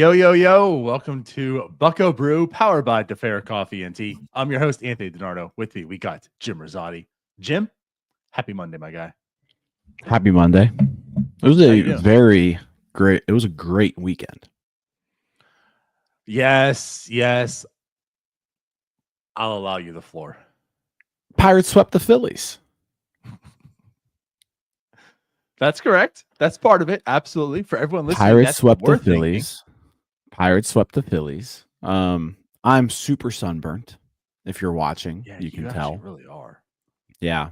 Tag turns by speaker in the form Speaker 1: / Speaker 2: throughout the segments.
Speaker 1: Yo, yo, yo. Welcome to Bucco Brew, powered by Fer Coffee Tea. I'm your host, Anthony DiNardo. With me, we got Jim Rosati. Jim, happy Monday, my guy.
Speaker 2: Happy Monday. It was it was a great weekend.
Speaker 1: Yes. I'll allow you the floor.
Speaker 2: Pirates swept the Phillies.
Speaker 1: That's correct. That's part of it. Absolutely. For everyone listening,
Speaker 2: Pirates swept the Phillies. Pirates swept the Phillies. I'm super sunburnt. If you're watching, you can tell.
Speaker 1: Really are.
Speaker 2: Yeah.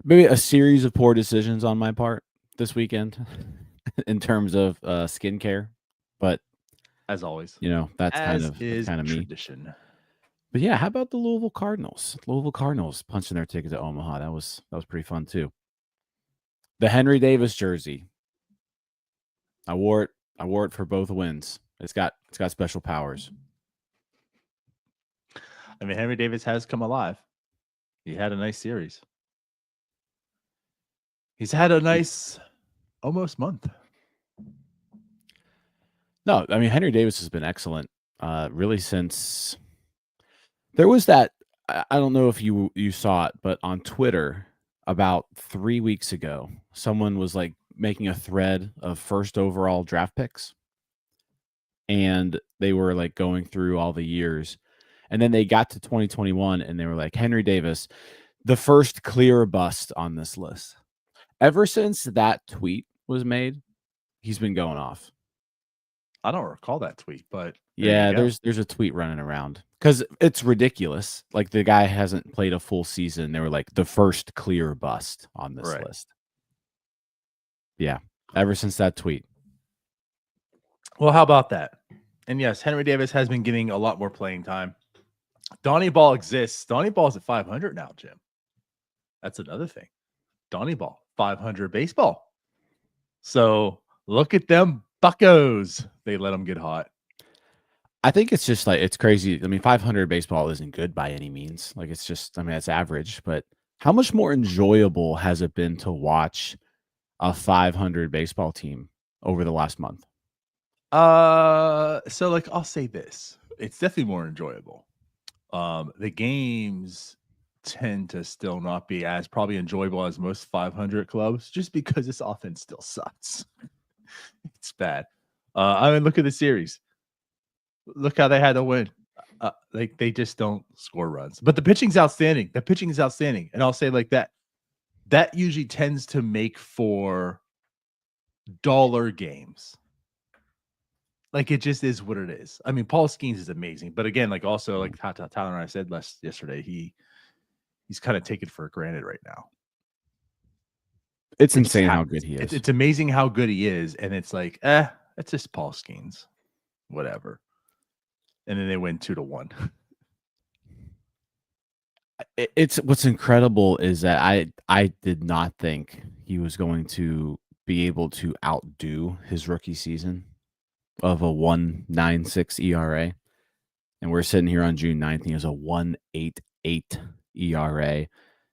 Speaker 2: Maybe a series of poor decisions on my part this weekend in terms of skincare, but
Speaker 1: as always,
Speaker 2: that's kind of me.
Speaker 1: Tradition.
Speaker 2: But yeah, how about the Louisville Cardinals? Louisville Cardinals punching their ticket to Omaha. That was pretty fun too. The Henry Davis jersey. I wore it for both wins. It's got special powers.
Speaker 1: I mean, Henry Davis has come alive. He had a nice series. He's had a nice almost month.
Speaker 2: No, I mean, Henry Davis has been excellent really since there was that. I don't know if you saw it, but on Twitter about 3 weeks ago, someone was like making a thread of first overall draft picks, and they were like going through all the years, and then they got to 2021 and they were like, Henry Davis, the first clear bust on this list. Ever since that tweet was made, he's been going off.
Speaker 1: I don't recall that tweet, but
Speaker 2: yeah, there's a tweet running around because it's ridiculous. Like, the guy hasn't played a full season. They were like the first clear bust on this list. Yeah, ever since that tweet.
Speaker 1: Well, how about that? And yes, Henry Davis has been getting a lot more playing time. Donnie Ball exists. Donnie Ball's at 500 now, Jim. That's another thing. Donnie Ball, 500 baseball. So look at them Buccos. They let them get hot.
Speaker 2: I think it's just like, it's crazy. I mean, 500 baseball isn't good by any means. Like, it's just, I mean, it's average. But how much more enjoyable has it been to watch a 500 baseball team over the last month?
Speaker 1: So like, I'll say this. It's definitely more enjoyable. The games tend to still not be as probably enjoyable as most 500 clubs, just because this offense still sucks. It's bad. I mean, look at the series. Look how they had to win. Like, they just don't score runs, but the pitching's outstanding. The pitching is outstanding, and I'll say like that. That usually tends to make for dollar games. Like, it just is what it is. I mean, Paul Skeens is amazing, but again, like, also like Tyler and I said yesterday, he's kind of taken for granted right now.
Speaker 2: It's insane how good he is.
Speaker 1: It's amazing how good he is, and it's like, it's just Paul Skeens, whatever. And then they win 2-1.
Speaker 2: It's what's incredible is that I did not think he was going to be able to outdo his rookie season of a 1.96 ERA. And we're sitting here on June 9th. He has a 1.88 ERA.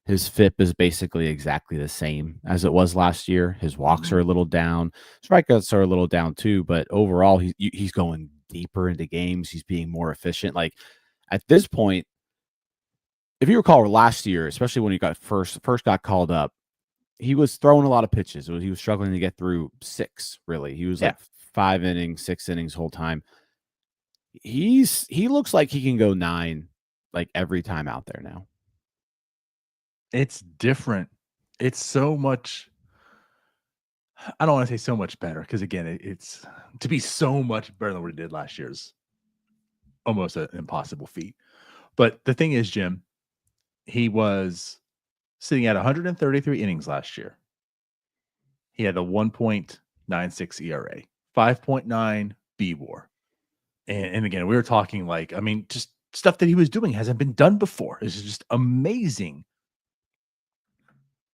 Speaker 2: His FIP is basically exactly the same as it was last year. His walks are a little down. Strikeouts are a little down too, but overall he's going deeper into games. He's being more efficient. Like, at this point, if you recall last year, especially when he got first got called up, he was throwing a lot of pitches. He was struggling to get through 6, really. He was like 5 innings, 6 innings whole time. He looks like he can go 9 like every time out there now.
Speaker 1: It's different. It's so much. I don't want to say so much better, because again, it's to be so much better than what he did last year's almost an impossible feat. But the thing is, Jim, he was sitting at 133 innings last year. He had a 1.96 ERA, 5.9 BWAR. And again, we were talking like, I mean, just stuff that he was doing hasn't been done before. It's just amazing.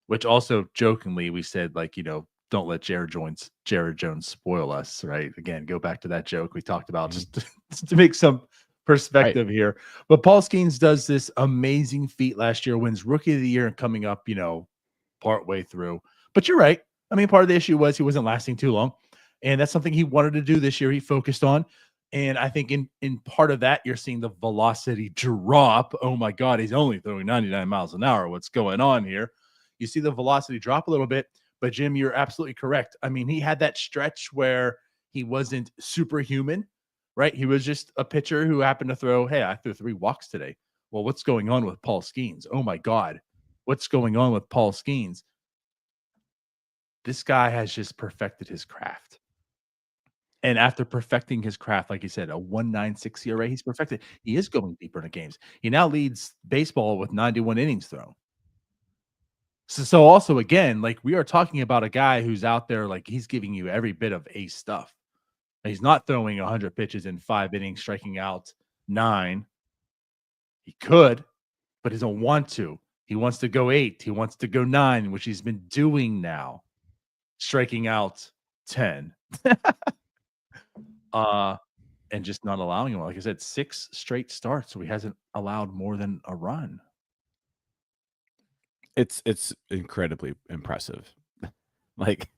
Speaker 1: Which also, jokingly, we said, like, don't let Jared Jones spoil us, right? Again, go back to that joke we talked about, just to make some perspective here. But Paul Skeens does this amazing feat last year, wins Rookie of the Year, and coming up, part way through. But you're right. I mean, part of the issue was he wasn't lasting too long. And that's something he wanted to do this year. He focused on. And I think in part of that, you're seeing the velocity drop. Oh my God, he's only throwing 99 miles an hour. What's going on here? You see the velocity drop a little bit. But Jim, you're absolutely correct. I mean, he had that stretch where he wasn't superhuman, right? He was just a pitcher who happened to throw, hey, I threw 3 walks today. Well, what's going on with Paul Skeens? Oh my God. What's going on with Paul Skeens? This guy has just perfected his craft. And after perfecting his craft, like you said, a 1.96 ERA, he's perfected. He is going deeper into games. He now leads baseball with 91 innings thrown. So also again, like we are talking about a guy who's out there, like he's giving you every bit of ace stuff. He's not throwing 100 pitches in 5 innings, striking out 9. He could, but he doesn't want to. He wants to go 8. He wants to go 9, which he's been doing now, striking out 10. And just not allowing him. Like I said, 6 straight starts, so he hasn't allowed more than a run.
Speaker 2: It's incredibly impressive. Like,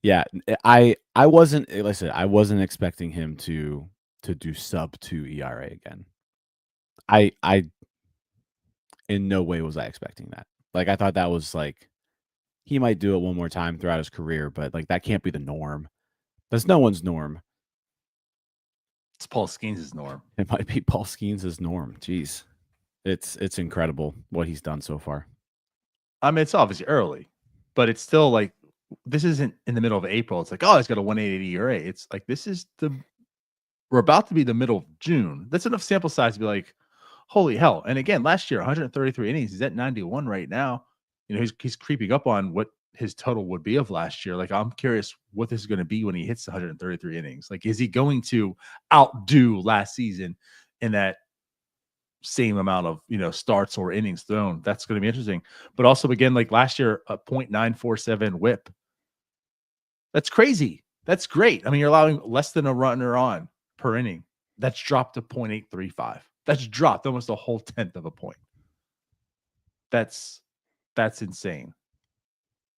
Speaker 2: yeah, I wasn't, like I said, I wasn't expecting him to do sub 2 ERA again. I in no way was I expecting that. Like, I thought that was like he might do it one more time throughout his career, but like that can't be the norm. That's no one's norm.
Speaker 1: It's Paul Skeens' norm.
Speaker 2: It might be Paul Skeens' norm. Jeez. It's incredible what he's done so far.
Speaker 1: I mean, it's obviously early, but it's still like this isn't in the middle of April. It's like, oh, he's got a 180 ERA. It's like this is we're about to be the middle of June. That's enough sample size to be like, holy hell. And again, last year, 133 innings. He's at 91 right now. You know, he's creeping up on what his total would be of last year. Like, I'm curious what this is going to be when he hits 133 innings. Like, is he going to outdo last season in that same amount of, you know, starts or innings thrown? That's going to be interesting. But also, again, like last year, a .947 whip. That's crazy. That's great. I mean, you're allowing less than a runner on per inning. That's dropped to .835. That's dropped almost a whole 1/10 of a point. That's insane.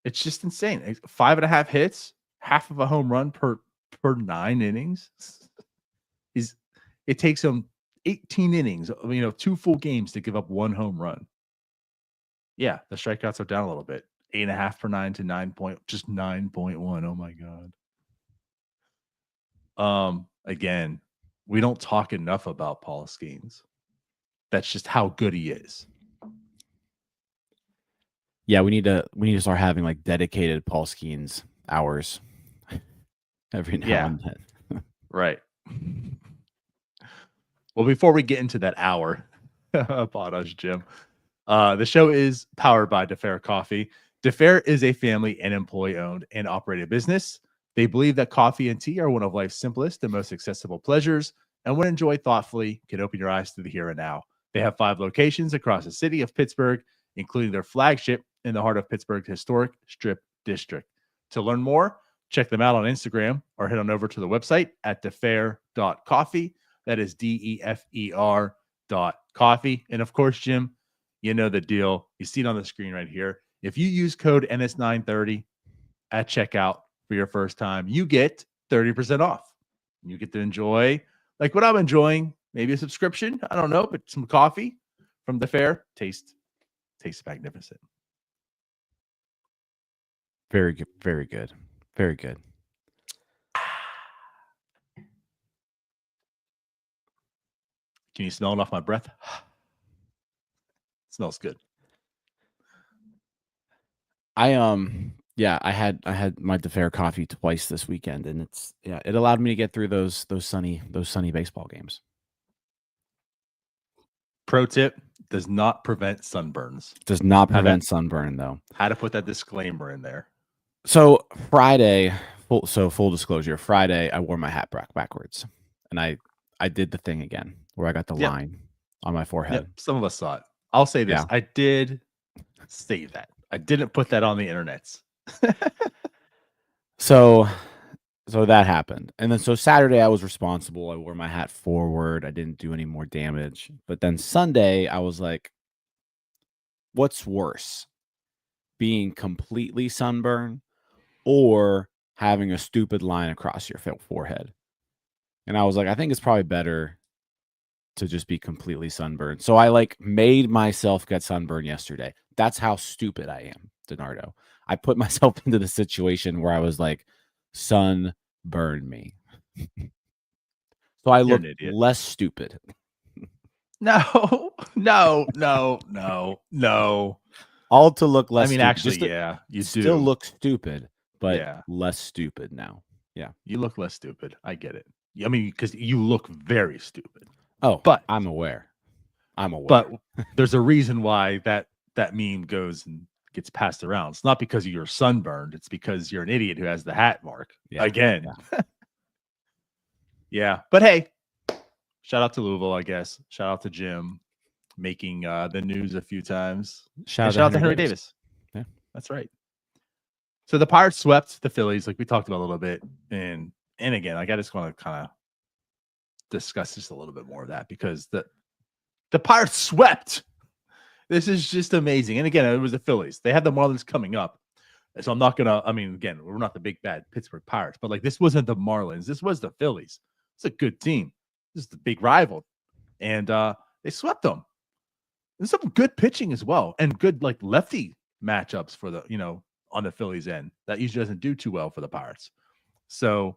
Speaker 1: It's just insane. 5.5 hits, half of a home run per 9 innings. It takes him 18 innings, you know, 2 full games to give up 1 home run. Yeah, the strikeouts are down a little bit. 8.5 per 9 to 9.1. Oh my God. Again, we don't talk enough about Paul Skeens. That's just how good he is.
Speaker 2: Yeah, we need to start having like dedicated Paul Skeens hours every now and then.
Speaker 1: Right. Well, before we get into that hour, apologize, Jim. The show is powered by Fer Coffee. Fer is a family and employee-owned and operated business. They believe that coffee and tea are one of life's simplest and most accessible pleasures, and when enjoyed thoughtfully, can open your eyes to the here and now. They have 5 locations across the city of Pittsburgh, including their flagship in the heart of Pittsburgh's historic Strip District. To learn more, check them out on Instagram or head on over to the website at defer.coffee. That is DEFER.coffee. And of course, Jim, you know the deal. You see it on the screen right here. If you use code NS930 at checkout for your first time, you get 30% off. You get to enjoy like what I'm enjoying, maybe a subscription. I don't know, but some coffee from Fer. Tastes magnificent.
Speaker 2: Very good. Very good. Very good.
Speaker 1: Can you smell it off my breath? It smells good.
Speaker 2: I had my Fer coffee twice this weekend, and it allowed me to get through those sunny baseball games.
Speaker 1: Pro tip: does not prevent sunburns.
Speaker 2: Does not prevent sunburn though.
Speaker 1: How to put that disclaimer in there.
Speaker 2: So Friday, full disclosure, Friday I wore my hat backwards, and I did the thing again where I got the line on my forehead.
Speaker 1: Yep, some of us saw it. I'll say this: I did say that. I didn't put that on the internets.
Speaker 2: So that happened. And then so Saturday I was responsible. I wore my hat forward. I didn't do any more damage. But then Sunday I was like, what's worse? Being completely sunburned or having a stupid line across your forehead. And I was like, I think it's probably better to just be completely sunburned. So I like made myself get sunburned yesterday. That's how stupid I am, Donardo. I put myself into the situation where I was like, sun burn me. So I
Speaker 1: You're an
Speaker 2: look
Speaker 1: idiot.
Speaker 2: less stupid.
Speaker 1: No, no, no, no, no.
Speaker 2: All to look less
Speaker 1: I mean,
Speaker 2: stupid.
Speaker 1: actually,
Speaker 2: Just to
Speaker 1: yeah, you
Speaker 2: still
Speaker 1: do.
Speaker 2: look stupid, but
Speaker 1: Yeah,
Speaker 2: less stupid now. Yeah.
Speaker 1: you look less stupid. I get it. I mean, because you look very stupid.
Speaker 2: Oh,
Speaker 1: But
Speaker 2: I'm aware. I'm aware.
Speaker 1: but there's a reason why that meme goes and gets passed around. It's not because you're sunburned. It's because you're an idiot who has the hat mark.
Speaker 2: Yeah.
Speaker 1: Again.
Speaker 2: Yeah.
Speaker 1: Yeah. But hey, shout out to Louisville, I guess. Shout out to Jim making the news a few times.
Speaker 2: Shout
Speaker 1: Shout
Speaker 2: out
Speaker 1: out to Henry Davis.
Speaker 2: Yeah.
Speaker 1: That's right. So the Pirates swept the Phillies, like we talked about a little bit. And again, like I just want to kind of discuss just a little bit more of that because the Pirates swept. This is just amazing. And again, it was the Phillies. They have the Marlins coming up. So I'm not gonna, I mean, again, we're not the big bad Pittsburgh Pirates, but like this wasn't the Marlins. This was the Phillies. It's a good team. This is the big rival. And they swept them. There's some good pitching as well, and good like lefty matchups for the, on the Phillies end. That usually doesn't do too well for the Pirates. So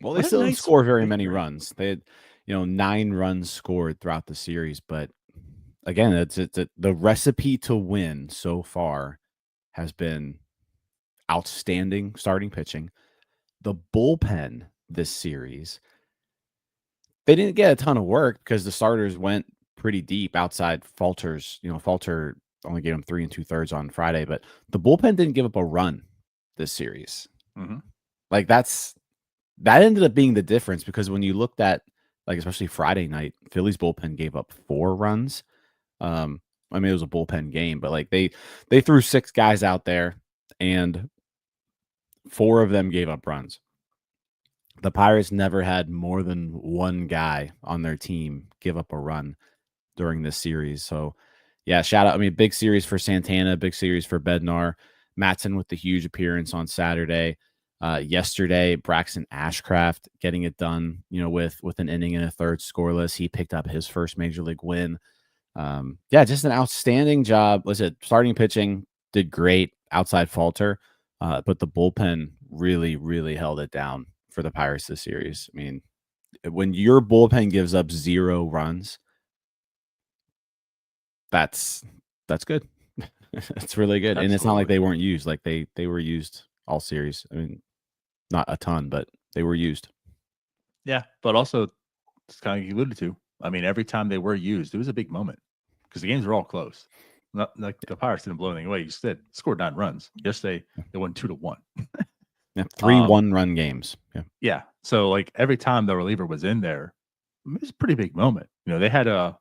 Speaker 2: well, they still didn't score very many runs. They had, 9 runs scored throughout the series, but again, it's the recipe to win so far has been outstanding starting pitching. The bullpen this series, they didn't get a ton of work because the starters went pretty deep outside Falter's. Falter only gave him 3 2/3 on Friday, but the bullpen didn't give up a run this series.
Speaker 1: Mm-hmm.
Speaker 2: Like that ended up being the difference because when you looked at like especially Friday night, Phillies bullpen gave up 4 runs. I mean, it was a bullpen game, but like they threw 6 guys out there and 4 of them gave up runs. The Pirates never had more than 1 guy on their team give up a run during this series. So, yeah, shout out. I mean, big series for Santana, big series for Bednar. Matson with the huge appearance on Saturday. Yesterday, Braxton Ashcraft getting it done, with an inning and a third scoreless. He picked up his first major league win. Yeah, just an outstanding job. Listen, starting pitching did great outside Falter, but the bullpen really, really held it down for the Pirates this series. I mean, when your bullpen gives up 0 runs, that's good. It's really good.
Speaker 1: Absolutely.
Speaker 2: And it's not like they weren't used. Like they were used all series. I mean, not a ton, but they were used.
Speaker 1: Yeah, but also, it's kind of you alluded to. I mean, every time they were used, it was a big moment because the games were all close. Not like the Pirates didn't blow anything away. You said scored 9 runs. Yesterday, they won 2-1.
Speaker 2: Yeah, 3 1-run games. Yeah.
Speaker 1: Yeah. So like every time the reliever was in there, it was a pretty big moment. They had to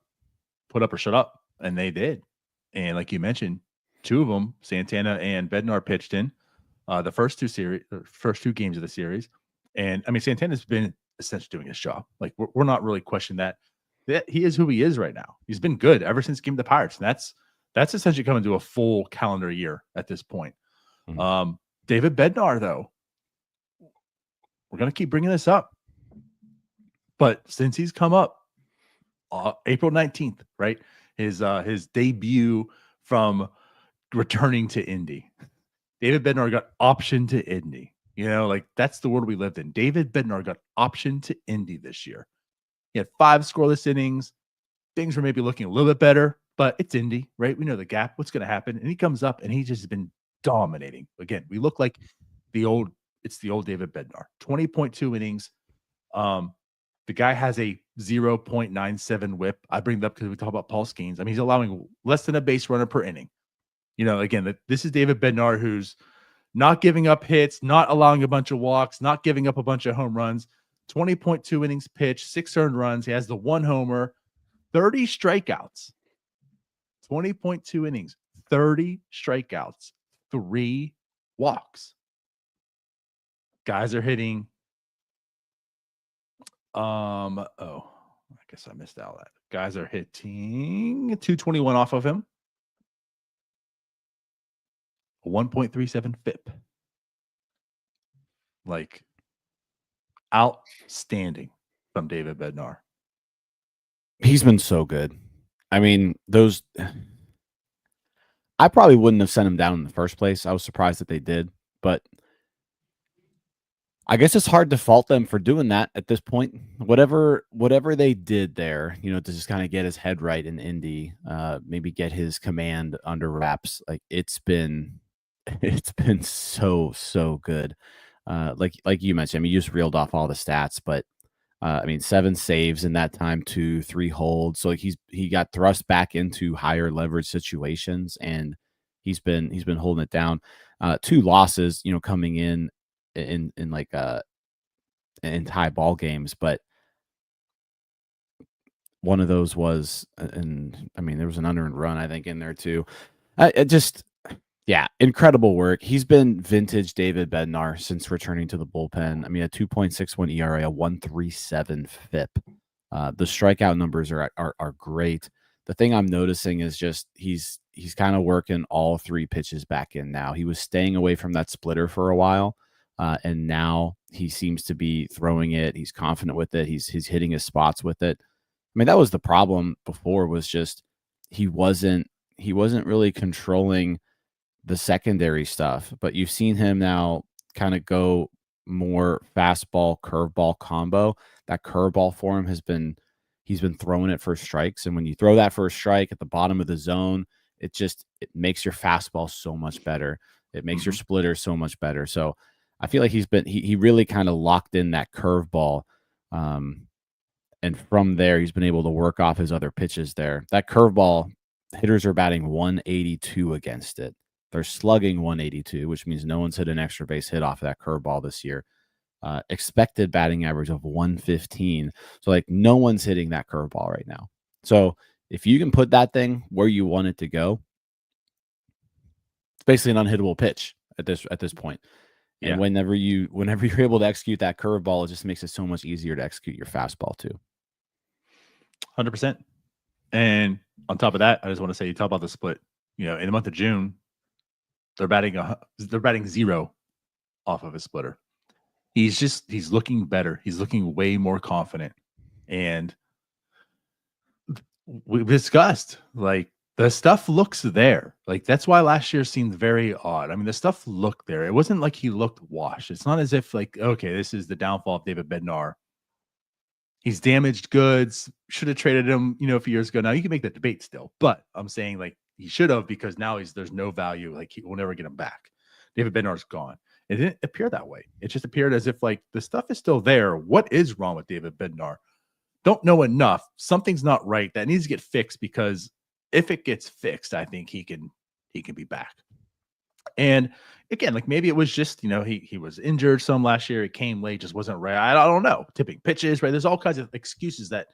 Speaker 1: put up or shut up, and they did. And like you mentioned, 2 of them, Santana and Bednar, pitched in the first 2 games of the series. And I mean, Santana's been essentially doing his job. Like we're not really questioning that he is who he is right now. He's been good ever since game of the Pirates. And that's essentially coming to a full calendar year at this point. Mm-hmm. David Bednar, though, we're going to keep bringing this up. But since he's come up April 19th, right? His debut from returning to Indy. David Bednar got optioned to Indy. Like that's the world we lived in. David Bednar got optioned to Indy this year. He had 5 scoreless innings. Things were maybe looking a little bit better, but it's Indy, right? We know the gap. What's going to happen? And he comes up and he's just been dominating. Again, we look like it's the old David Bednar. 20.2 innings. The guy has a 0.97 whip. I bring that up because we talk about Paul Skeens. I mean, he's allowing less than a base runner per inning. Again, this is David Bednar who's not giving up hits, not allowing a bunch of walks, not giving up a bunch of home runs. 20.2 innings pitched, 6 earned runs. He has the 1 homer, 30 strikeouts. 20.2 innings, 30 strikeouts, 3 walks. Guys are hitting. I guess I missed out that. Guys are hitting 221 off of him. A 1.37 FIP. Like outstanding from David Bednar.
Speaker 2: He's been so good. I mean, I probably wouldn't have sent him down in the first place. I was surprised that they did, but I guess it's hard to fault them for doing that at this point. Whatever they did there, to just kind of get his head right in Indy, maybe get his command under wraps. Like it's been so good. Like you mentioned, I mean, you just reeled off all the stats, but I mean, 7 saves in that time, 3 holds. So like he got thrust back into higher leverage situations, and he's been holding it down. 2 losses, coming in like in tie ball games, but one of those was, and I mean, there was an unearned run, I think, in there too. It just, yeah, incredible work. He's been vintage David Bednar since returning to the bullpen. I mean, a 2.61 ERA, a 1.37 FIP. The strikeout numbers are great. The thing I'm noticing is just he's kind of working all 3 pitches back in now. He was staying away from that splitter for a while, and now he seems to be throwing it. He's confident with it. He's hitting his spots with it. I mean, that was the problem before, was just he wasn't really controlling the secondary stuff, but you've seen him now kind of go more fastball curveball combo. That curveball for him he's been throwing it for strikes, and when you throw that for a strike at the bottom of the zone, it makes your fastball so much better. It makes your splitter so much better. So I feel like he really kind of locked in that curveball, and from there he's been able to work off his other pitches there. That curveball, hitters are batting 182 against it. They're slugging 182, which means no one's hit an extra base hit off of that curveball this year. Expected batting average of 115. So, like, no one's hitting that curveball right now. So, if you can put that thing where you want it to go, it's basically an unhittable pitch at this point. And
Speaker 1: Yeah.
Speaker 2: whenever you're able to execute that curveball, it just makes it so much easier to execute your fastball too.
Speaker 1: 100%. And on top of that, I just want to say, you talk about the split. In the month of June, they're batting 0 off of a splitter. He's looking better. He's looking way more confident. And we've discussed, like, the stuff looks there. Like, that's why last year seemed very odd. I mean, the stuff looked there. It wasn't like he looked washed. It's not as if, like, okay, this is the downfall of David Bednar. He's damaged goods. Should have traded him, a few years ago. Now you can make that debate still, but I'm saying, like, he should have, because now there's no value. Like, we'll never get him back. David Bednar's gone. It didn't appear that way. It just appeared as if, like, the stuff is still there. What is wrong with David Bednar? Don't know enough. Something's not right. That needs to get fixed, because if it gets fixed, I think he can be back. And again, like, maybe it was just, he was injured some last year. It came late, just wasn't right. I don't know. Tipping pitches, right? There's all kinds of excuses that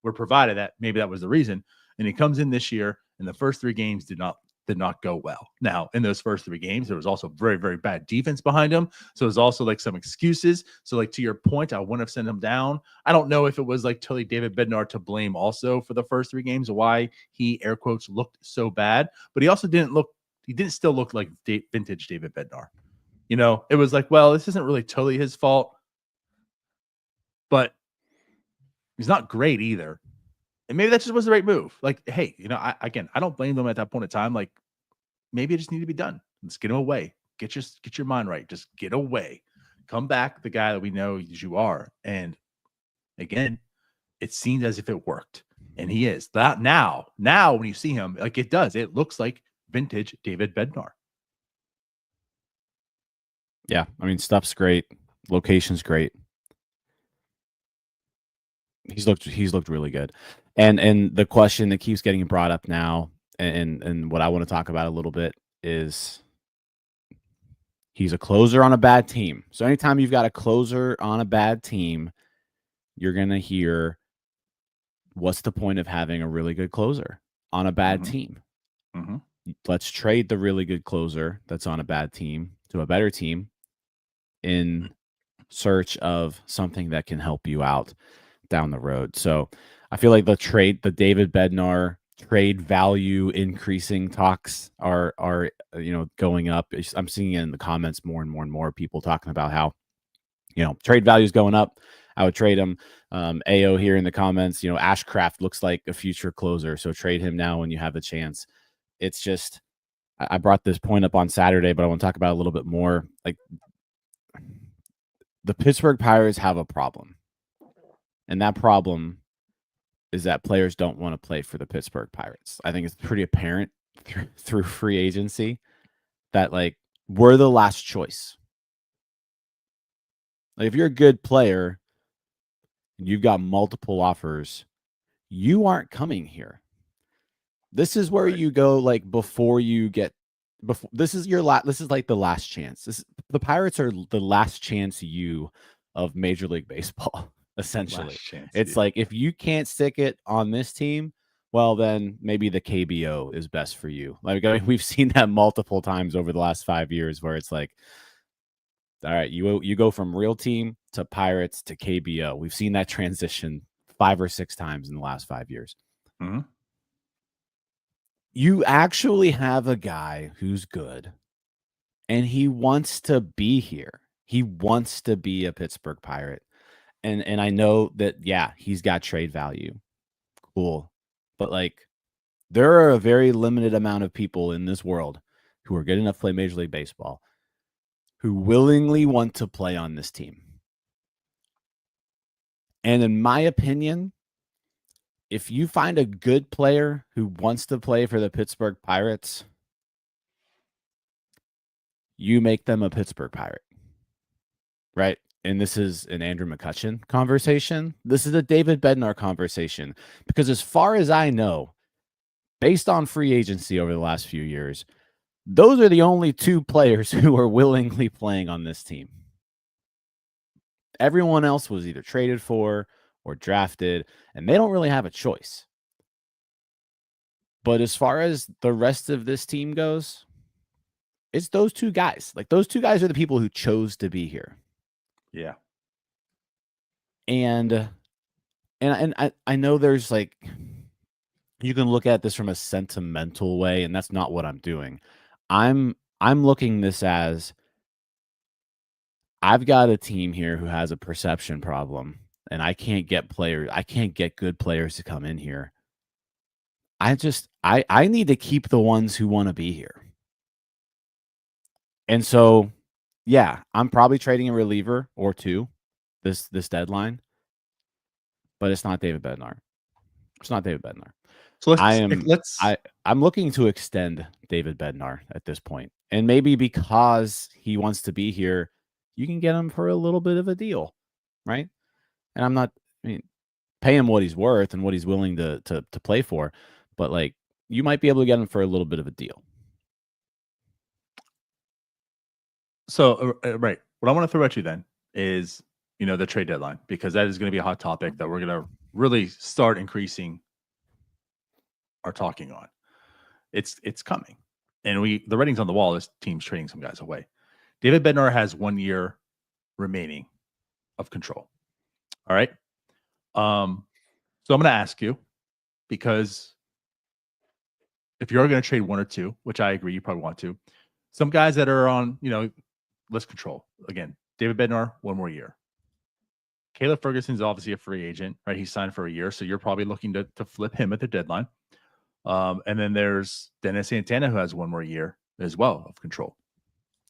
Speaker 1: were provided that maybe that was the reason. And he comes in this year, and the first 3 games did not go well. Now, in those first 3 games, there was also very, very bad defense behind him. So there's also, like, some excuses. So, like, to your point, I wouldn't have sent him down. I don't know if it was, like, totally David Bednar to blame also for the first 3 games, why he, air quotes, looked so bad. But he also didn't still look like vintage David Bednar. It was like, well, this isn't really totally his fault, but he's not great either. And maybe that just was the right move. Like, hey, I don't blame them at that point in time. Like, maybe it just needed to be done. Let's get him away. Get your mind right. Just get away. Come back, the guy that we know you are. And again, it seems as if it worked. And he is. That now when you see him, like, it does. It looks like vintage David Bednar.
Speaker 2: Yeah, I mean, stuff's great. Location's great. He's looked really good. And the question that keeps getting brought up now, and what I want to talk about a little bit, is he's a closer on a bad team. So anytime you've got a closer on a bad team, you're going to hear, what's the point of having a really good closer on a bad team? Let's trade the really good closer that's on a bad team to a better team in search of something that can help you out down the road. So I feel like the David Bednar trade value increasing talks are going up. I'm seeing it in the comments more and more and more, people talking about how trade value is going up. I would trade him. AO here in the comments, Ashcraft looks like a future closer, so trade him now when you have a chance. It's just, I brought this point up on Saturday, but I want to talk about it a little bit more. Like, the Pittsburgh Pirates have a problem, and that problem is that players don't want to play for the Pittsburgh Pirates. I think it's pretty apparent through free agency that, like, we're the last choice. Like, if you're a good player and you've got multiple offers, you aren't coming here. This is where you go, like, before this is like the last chance. The Pirates are the last chance of Major League Baseball, essentially. It's like, if you can't stick it on this team, well, then maybe the KBO is best for you. Like, I mean, we've seen that multiple times over the last 5 years where it's like, all right, you go from real team to Pirates to KBO. We've seen that transition 5 or 6 times in the last 5 years.
Speaker 1: Mm-hmm.
Speaker 2: You actually have a guy who's good, and he wants to be here. He wants to be a Pittsburgh Pirate. And I know that, yeah, he's got trade value. Cool. But, like, there are a very limited amount of people in this world who are good enough to play Major League Baseball who willingly want to play on this team. And in my opinion, if you find a good player who wants to play for the Pittsburgh Pirates, you make them a Pittsburgh Pirate, right? And this is an Andrew McCutchen conversation. This is a David Bednar conversation. Because as far as I know, based on free agency over the last few years, those are the only 2 players who are willingly playing on this team. Everyone else was either traded for or drafted, and they don't really have a choice. But as far as the rest of this team goes, it's those 2 guys. Like, those 2 guys are the people who chose to be here.
Speaker 1: Yeah.
Speaker 2: And I know there's, like, you can look at this from a sentimental way, and that's not what I'm doing. I'm looking this as, I've got a team here who has a perception problem, and I can't get good players to come in here. I need to keep the ones who want to be here. And so, yeah, I'm probably trading a reliever or 2 this deadline, but it's not David Bednar. It's not David Bednar. So I'm looking to extend David Bednar at this point. And maybe because he wants to be here, you can get him for a little bit of a deal, right? And pay him what he's worth and what he's willing to play for, but, like, you might be able to get him for a little bit of a deal.
Speaker 1: So, right, what I want to throw at you then is, the trade deadline, because that is going to be a hot topic that we're going to really start increasing our talking on. It's coming, and the writing's on the wall. This team's trading some guys away. David Bednar has 1 year remaining of control. All right. So I'm going to ask you, because if you're going to trade 1 or 2, which I agree you probably want to, some guys that are on, list control. Again, David Bednar, 1 more year. Caleb Ferguson's obviously a free agent, right? He signed for a year, so you're probably looking to flip him at the deadline. And then there's Dennis Santana, who has 1 more year as well of control.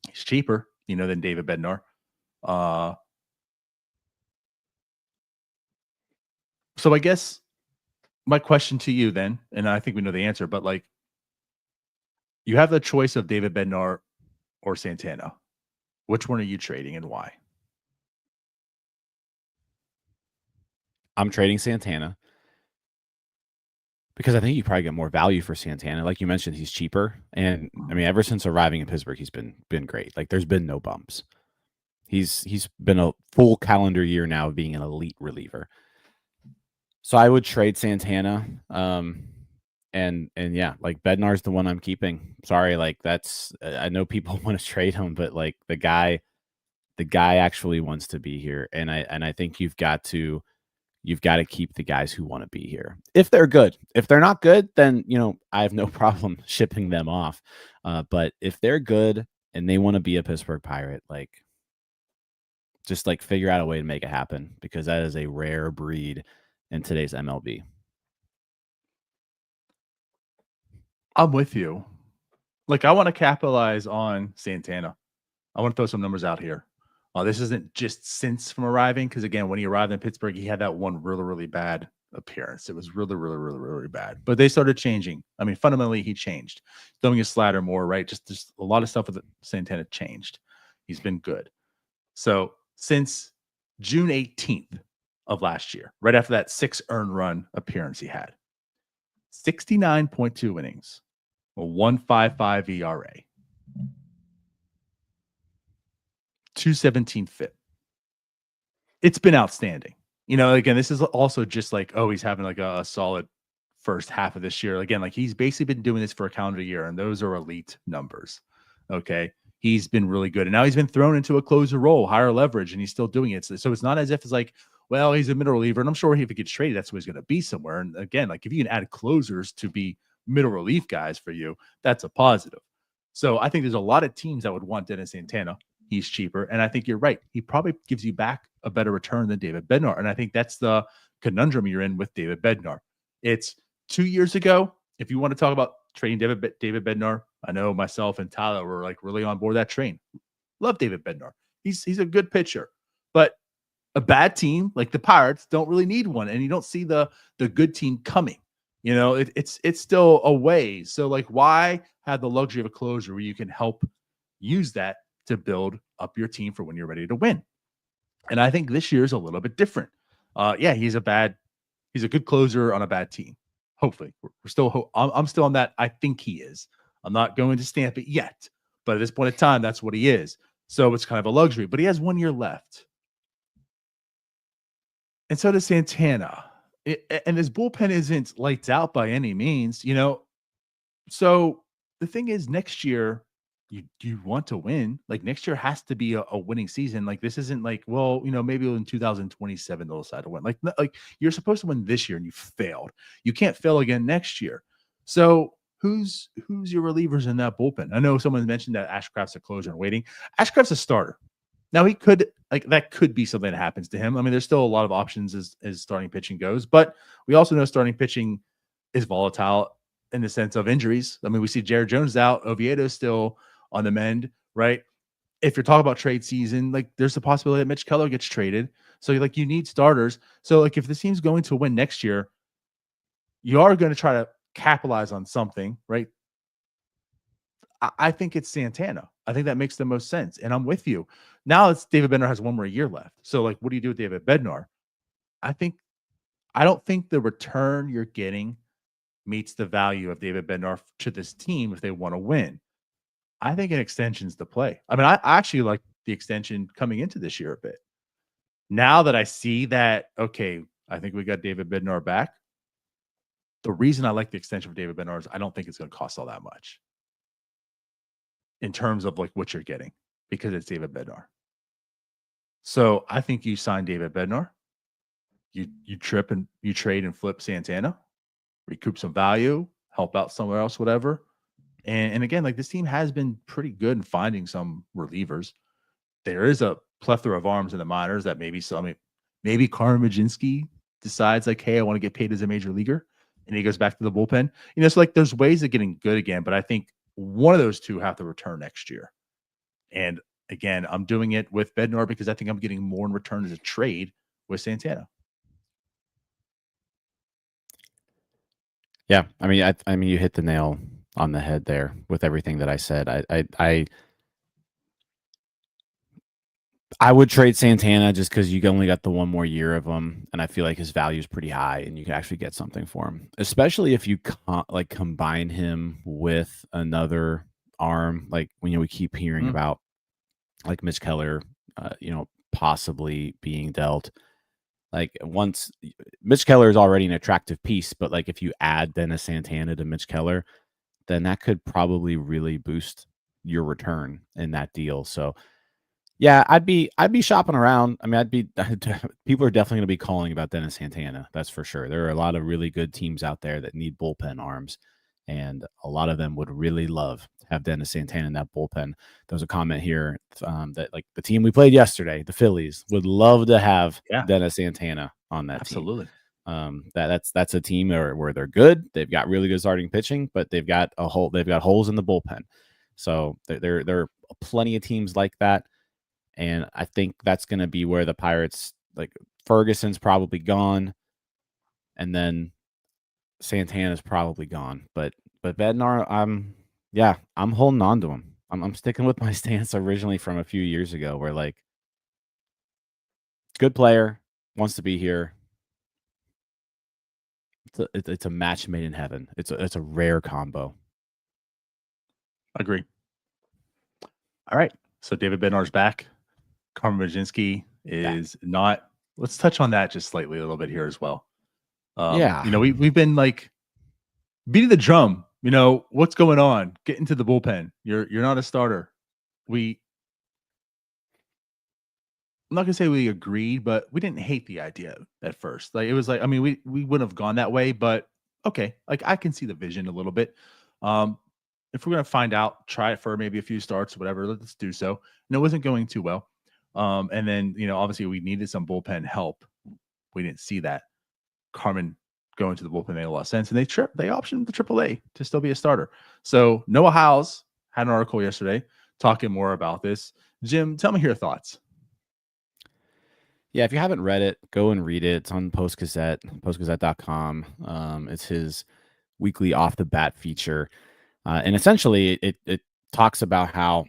Speaker 1: He's cheaper, than David Bednar. So I guess my question to you then, and I think we know the answer, but, like, you have the choice of David Bednar or Santana. Which one are you trading and why?
Speaker 2: I'm trading Santana because I think you probably get more value for Santana. Like you mentioned, he's cheaper. And ever since arriving in Pittsburgh, he's been great. Like, there's been no bumps. He's been a full calendar year now of being an elite reliever. So I would trade Santana. And yeah, like, Bednar's the one I'm keeping. Sorry, like, I know people want to trade him, but, like, the guy actually wants to be here. And I think you've got to keep the guys who want to be here. If they're good. If they're not good, then, I have no problem shipping them off. But if they're good and they want to be a Pittsburgh Pirate, like, Just like figure out a way to make it happen, because that is a rare breed in today's MLB.
Speaker 1: I'm with you. Like, I want to capitalize on Santana. I want to throw some numbers out here. This isn't just since from arriving, because again, when he arrived in Pittsburgh, he had that one really, really bad appearance. It was really, really, really, really bad. But they started changing. I mean, fundamentally, he changed. Throwing his slider more, right? Just a lot of stuff with Santana changed. He's been good. So since June 18th of last year, right after that 6 earned run appearance he had, 69.2 innings, a 1.55 ERA, 217 FIP. It's been outstanding. You know, again, this is also just like, oh, he's having like a solid first half of this year. Again, like he's basically been doing this for a calendar year, and those are elite numbers. Okay. He's been really good. And now he's been thrown into a closer role, higher leverage, and he's still doing it. So it's not as if it's like, well, he's a middle reliever. And I'm sure if he gets traded, that's where he's going to be somewhere. And again, like if you can add closers to be middle relief guys for you, that's a positive. So I think there's a lot of teams that would want Dennis Santana. He's cheaper. And I think you're right. He probably gives you back a better return than David Bednar. And I think that's the conundrum you're in with David Bednar. It's 2 years ago. If you want to talk about trading David Bednar, I know myself and Tyler were like really on board that train. Love David Bednar. He's a good pitcher, but a bad team like the Pirates don't really need one, and you don't see the good team coming. You know, it's still a ways. So like, why have the luxury of a closer where you can help use that to build up your team for when you're ready to win? And I think this year is a little bit different. Yeah, he's a good closer on a bad team. Hopefully, we're still. I'm still on that. I think he is. I'm not going to stamp it yet, but at this point in time, that's what he is. So it's kind of a luxury. But he has 1 year left, and so does Santana. And his bullpen isn't lights out by any means, you know. So the thing is, next year, you want to win. Like next year has to be a winning season. Like this isn't like, well, you know, maybe in 2027 they'll decide to win. Like you're supposed to win this year and you failed. You can't fail again next year. So who's your relievers in that bullpen? I know someone mentioned that Ashcraft's a closer and waiting. Ashcraft's a starter. Now he could that could be something that happens to him. I mean, there's still a lot of options as starting pitching goes, but we also know starting pitching is volatile in the sense of injuries. I mean, we see Jared Jones out, Oviedo still on the mend, right? If you're talking about trade season, like there's a possibility that Mitch Keller gets traded. So like you need starters. So like if the team's going to win next year, you are going to try to capitalize on something, right? I think it's Santana. I think that makes the most sense. And I'm with you. Now it's David Bednar has 1 more year left. So like, what do you do with David Bednar? I don't think the return you're getting meets the value of David Bednar to this team if they want to win. I think an extension's the play. I mean, I actually like the extension coming into this year a bit. Now that I see that, okay, I think we got David Bednar back. The reason I like the extension for David Bednar is I don't think it's going to cost all that much in terms of like what you're getting because it's David Bednar. So I think you sign David Bednar, you trip and you trade and flip Santana, recoup some value, help out somewhere else, whatever. And again, like this team has been pretty good in finding some relievers. There is a plethora of arms in the minors that maybe Carmen Mlodzinski decides like, hey, I want to get paid as a major leaguer, and he goes back to the bullpen. You know, so like there's ways of getting good again, but I think one of those two have to return next year. And again, I'm doing it with Bednar because I think I'm getting more in return as a trade with Santana.
Speaker 2: Yeah, I mean, you hit the nail on the head there with everything that I said. I would trade Santana just because you only got the 1 more year of him, and I feel like his value is pretty high, and you can actually get something for him, especially if you combine him with another arm. Like when we keep hearing about like Mitch Keller, possibly being dealt. Like once Mitch Keller is already an attractive piece, but like if you add Dennis Santana to Mitch Keller, then that could probably really boost your return in that deal. So yeah, I'd be shopping around. I mean, people are definitely going to be calling about Dennis Santana. That's for sure. There are a lot of really good teams out there that need bullpen arms. and a lot of them would really love to have Dennis Santana in that bullpen. There was a comment here that like the team we played yesterday, the Phillies, would love to have Dennis Santana on that team.
Speaker 1: Absolutely.
Speaker 2: That's a team where they're good. They've got really good starting pitching, but they've got holes in the bullpen. So there are plenty of teams like that, and I think that's going to be where the Pirates, like Ferguson's probably gone, and then Santana's probably gone. But Bednar, I'm holding on to him. I'm sticking with my stance originally from a few years ago, where like good player, wants to be here. It's a match made in heaven. It's a rare combo.
Speaker 1: Agree. All right. So David Bednar's back. Carmen Mlodzinski is not. Let's touch on that just slightly a little bit here as well. We've been like beating the drum. What's going on? Get into the bullpen. You're not a starter. I'm not gonna say we agreed, but we didn't hate the idea at first. Like it was like, I mean, we wouldn't have gone that way, but okay, like I can see the vision a little bit. If we're gonna find out, try it for maybe a few starts, whatever, let's do so. And it wasn't going too well. And then obviously we needed some bullpen help. We didn't see that. Carmen going to the bullpen made a lot of sense, and they optioned the AAA to still be a starter. So Noah Howes had an article yesterday talking more about this. Jim, tell me your thoughts.
Speaker 2: Yeah, if you haven't read it, go and read it. It's on Post Gazette, postgazette.com. It's his weekly off the bat feature. And essentially it talks about how,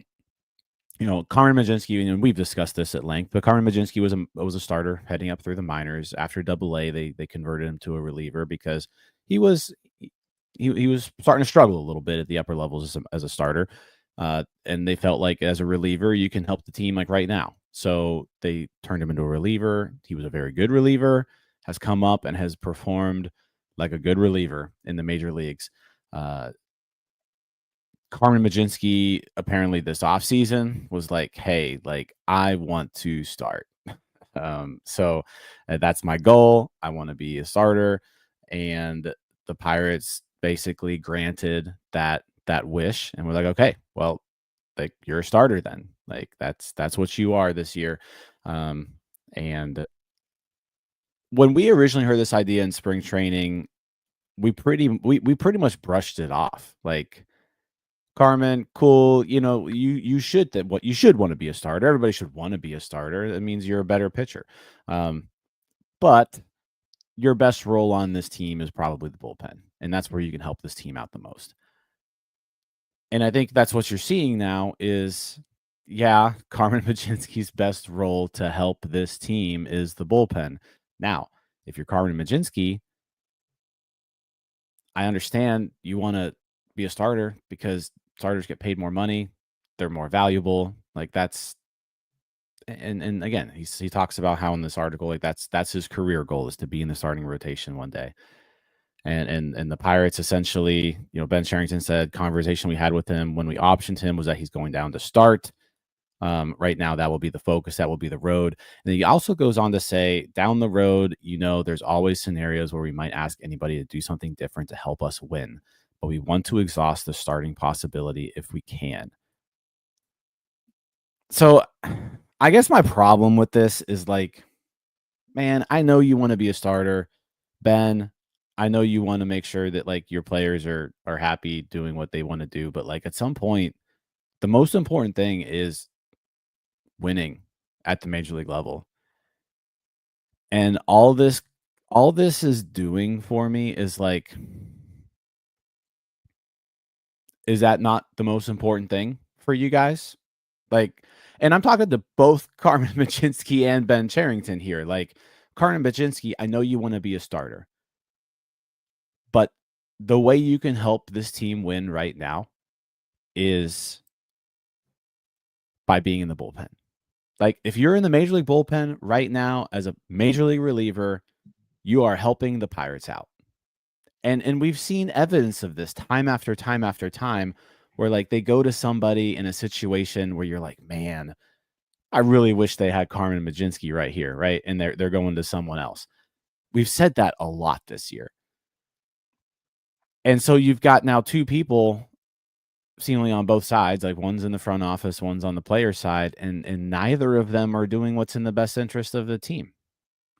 Speaker 2: Carmen Mlodzinski, and we've discussed this at length, but Carmen Mlodzinski was a starter heading up through the minors. After AA, they converted him to a reliever because he was starting to struggle a little bit at the upper levels as a starter. And they felt like as a reliever, you can help the team like right now. So they turned him into a reliever. He was a very good reliever, has come up and has performed like a good reliever in the major leagues. Carmen Mlodzinski apparently this offseason was like, hey, like I want to start. So that's my goal. I want to be a starter. And the Pirates basically granted that wish. And we're like, okay, well, like you're a starter then. Like that's what you are this year. And when we originally heard this idea in spring training, we pretty much brushed it off. Like, Carmen, cool. You should want to be a starter. Everybody should want to be a starter. That means you're a better pitcher. But your best role on this team is probably the bullpen, and that's where you can help this team out the most. And I think that's what you're seeing now is, Carmen Mlodzinski's best role to help this team is the bullpen. Now, if you're Carmen Mlodzinski, I understand you want to be a starter because starters get paid more money. They're more valuable. Like that's, and again, he talks about how in this article, like that's his career goal is to be in the starting rotation one day. And the Pirates essentially, Ben Cherington said conversation we had with him when we optioned him was that he's going down to start. Right now, that will be the focus. That will be the road. And he also goes on to say down the road, there's always scenarios where we might ask anybody to do something different to help us win, but we want to exhaust the starting possibility if we can. So I guess my problem with this is like, man, I know you want to be a starter, Ben. I know you want to make sure that like your players are happy doing what they want to do, but like at some point, the most important thing is winning at the major league level. And all this is doing for me is like, is that not the most important thing for you guys? Like, and I'm talking to both Carmen Mlodzinski and Ben Cherington here. Like, Carmen Mlodzinski, I know you want to be a starter, but the way you can help this team win right now is by being in the bullpen. Like, if you're in the major league bullpen right now as a major league reliever, you are helping the Pirates out. And we've seen evidence of this time after time after time where like they go to somebody in a situation where you're like, man, I really wish they had Carmen Mlodzinski right here, right? And they're going to someone else. We've said that a lot this year. And so you've got now two people seemingly on both sides, like one's in the front office, one's on the player side, and neither of them are doing what's in the best interest of the team.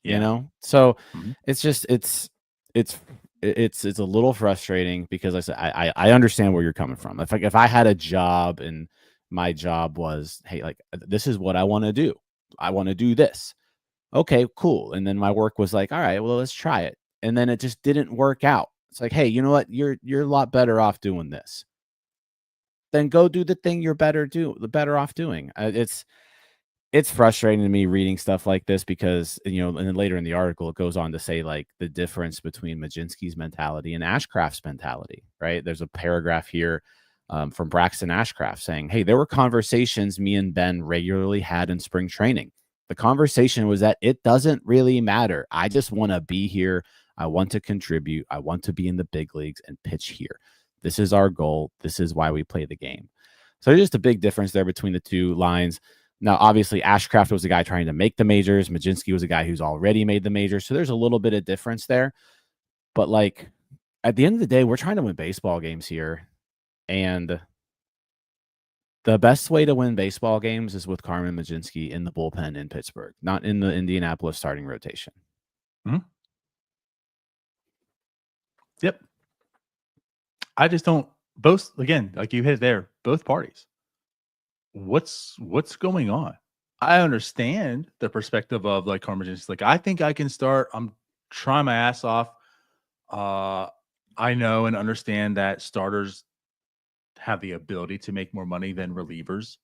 Speaker 1: Yeah.
Speaker 2: So
Speaker 1: Mhm.
Speaker 2: it's just it's a little frustrating because I said I understand where you're coming from. If I had a job and my job was, hey, like this is what I want to do. I want to do this. Okay, cool. And then my work was like, all right, well, let's try it. And then it just didn't work out. It's like, hey, you know what? You're a lot better off doing this. Then go do the thing you're better off doing. It's frustrating to me reading stuff like this because, and then later in the article, it goes on to say like the difference between Mlodzinski's mentality and Ashcraft's mentality, right? There's a paragraph here from Braxton Ashcraft saying, hey, there were conversations me and Ben regularly had in spring training. The conversation was that it doesn't really matter. I just want to be here. I want to contribute. I want to be in the big leagues and pitch here. This is our goal. This is why we play the game. So there's just a big difference there between the two lines. Now, obviously, Ashcraft was a guy trying to make the majors. Mlodzinski was a guy who's already made the majors. So there's a little bit of difference there. But like at the end of the day, we're trying to win baseball games here. And the best way to win baseball games is with Carmen Mlodzinski in the bullpen in Pittsburgh, not in the Indianapolis starting rotation.
Speaker 1: Mhm. Yep. I just don't both again, like you hit there, both parties. What's going on? I understand the perspective of like Carmen Mlodzinski. Like, I think I can start. I'm trying my ass off. I know and understand that starters have the ability to make more money than relievers.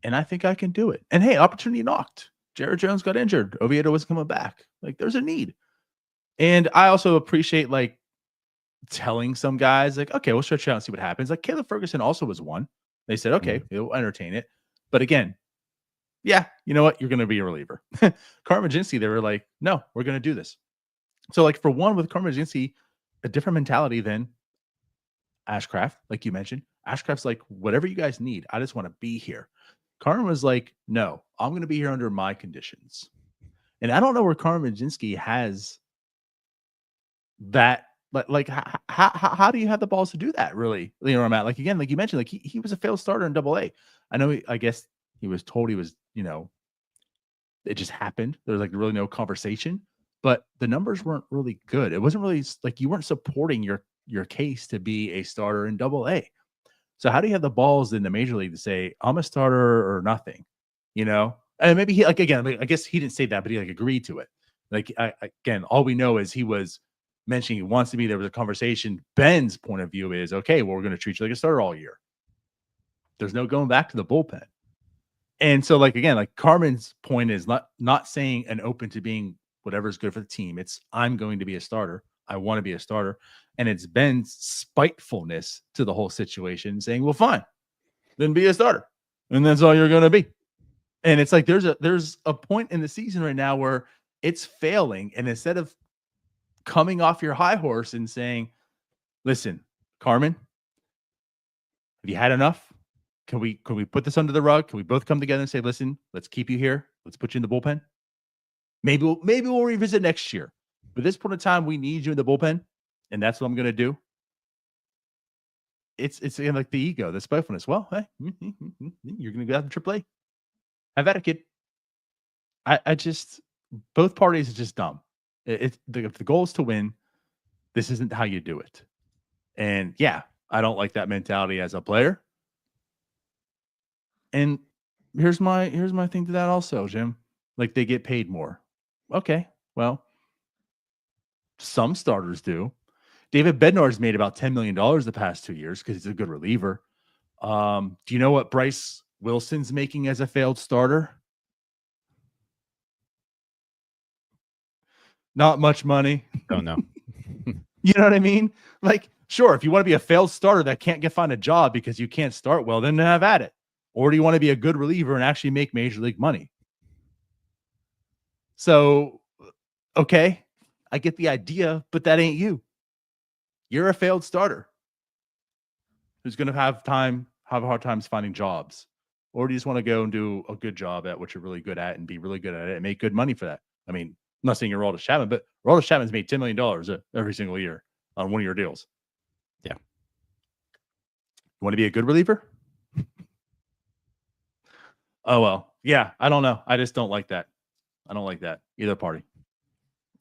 Speaker 1: And I think I can do it. And hey, opportunity knocked. Jared Jones got injured. Oviedo was coming back. Like, there's a need. And I also appreciate like telling some guys, like, okay, we'll stretch it out and see what happens. Like Caleb Ferguson also was one. They said, okay, we'll entertain it. But again, yeah, you know what? You're going to be a reliever. Carmen Mlodzinski, they were like, no, we're going to do this. So, like, for one, with Carmen Mlodzinski, a different mentality than Ashcraft, like you mentioned. Ashcraft's like, whatever you guys need, I just want to be here. Carmen was like, no, I'm going to be here under my conditions. And I don't know where Carmen Mlodzinski has that. Like how do you have the balls to do that? Really, you know where I'm at. Like again, like you mentioned, like he was a failed starter in Double A. I know. I guess he was told he was. It just happened. There's like really no conversation, but the numbers weren't really good. It wasn't really like you weren't supporting your case to be a starter in Double A. So how do you have the balls in the major league to say I'm a starter or nothing? And maybe he like again. Like, I guess he didn't say that, but he like agreed to it. Like again, all we know is he was mentioning he wants to be. There was a conversation. Ben's point of view is okay. Well, we're going to treat you like a starter all year. There's no going back to the bullpen. And so, like again, like Carmen's point is not saying and open to being whatever's good for the team. It's I'm going to be a starter. I want to be a starter. And it's Ben's spitefulness to the whole situation, saying, well, fine, then be a starter. And that's all you're gonna be. And it's like there's a point in the season right now where it's failing. And instead of coming off your high horse and saying, listen, Carmen, have you had enough? Can we put this under the rug? Can we both come together and say, listen, let's keep you here. Let's put you in the bullpen. Maybe we'll revisit next year. But at this point in time, we need you in the bullpen, and that's what I'm going to do. It's again like the ego, the spitefulness. Well, hey, you're going to go out to AAA. Have at it, kid. I just both parties are just dumb. If the goal is to win, this isn't how you do it. And yeah, I don't like that mentality as a player. And here's my thing to that also, Jim. Like they get paid more. Okay, well, some starters do. David Bednar's made about $10 million the past 2 years because he's a good reliever. Do you know what Bryce Wilson's making as a failed starter? Not much money.
Speaker 2: Don't know.
Speaker 1: You know what I mean? Like, sure, if you want to be a failed starter that can't find a job because you can't start well, then have at it. Or do you want to be a good reliever and actually make major league money? So, okay, I get the idea, but that ain't you. You're a failed starter who's going to have hard times finding jobs. Or do you just want to go and do a good job at what you're really good at and be really good at it and make good money for that? I mean, I'm not saying you're Aroldis Chapman, but Aroldis Chapman's made $10 million every single year. on one of your deals.
Speaker 2: Yeah.
Speaker 1: You want to be a good reliever? Oh, well. Yeah, I don't know. I just don't like that. I don't like that. Either party.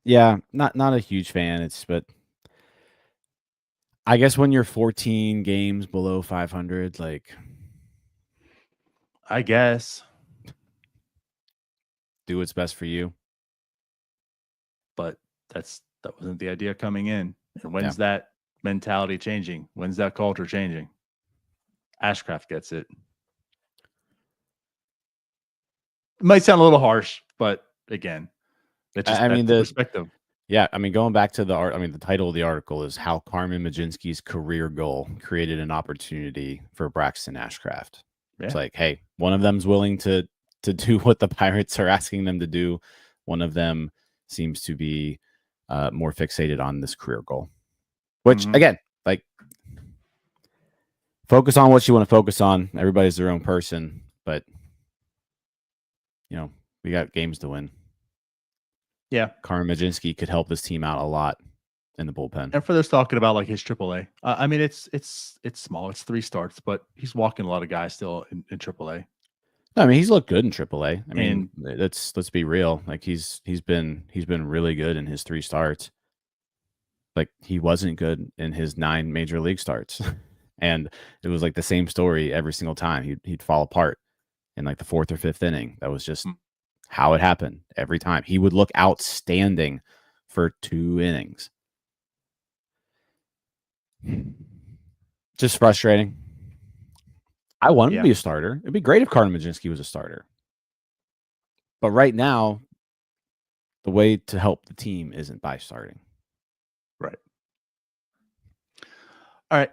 Speaker 2: Yeah, not a huge fan. But I guess when you're 14 games below 500, like,
Speaker 1: I guess.
Speaker 2: do what's best for you.
Speaker 1: But that wasn't the idea coming in. And when's that mentality changing? When's that culture changing? Ashcraft gets it. It might sound a little harsh, but again, that's the perspective.
Speaker 2: Yeah, I mean, going back to the title of the article is how Carmen Mlodzinski's career goal created an opportunity for Braxton Ashcraft. Yeah. It's like, hey, one of them's willing to do what the Pirates are asking them to do. One of them seems to be more fixated on this career goal, which again, like, focus on what you want to focus on. Everybody's their own person, but we got games to win.
Speaker 1: Yeah.
Speaker 2: Carmen Mlodzinski could help this team out a lot in the bullpen.
Speaker 1: And for those talking about like his AAA, I mean, it's small. It's 3 starts, but he's walking a lot of guys still in AAA.
Speaker 2: I mean, he's looked good in AAA. I mean, let's be real. Like he's been really good in his 3 starts. Like he wasn't good in his 9 major league starts, and it was like the same story every single time. He'd fall apart in like the 4th or 5th inning. That was just how it happened every time. He would look outstanding for 2 innings. Just frustrating. I want him to be a starter. It'd be great if Konnor Griffin was a starter. But right now, the way to help the team isn't by starting.
Speaker 1: Right. All right.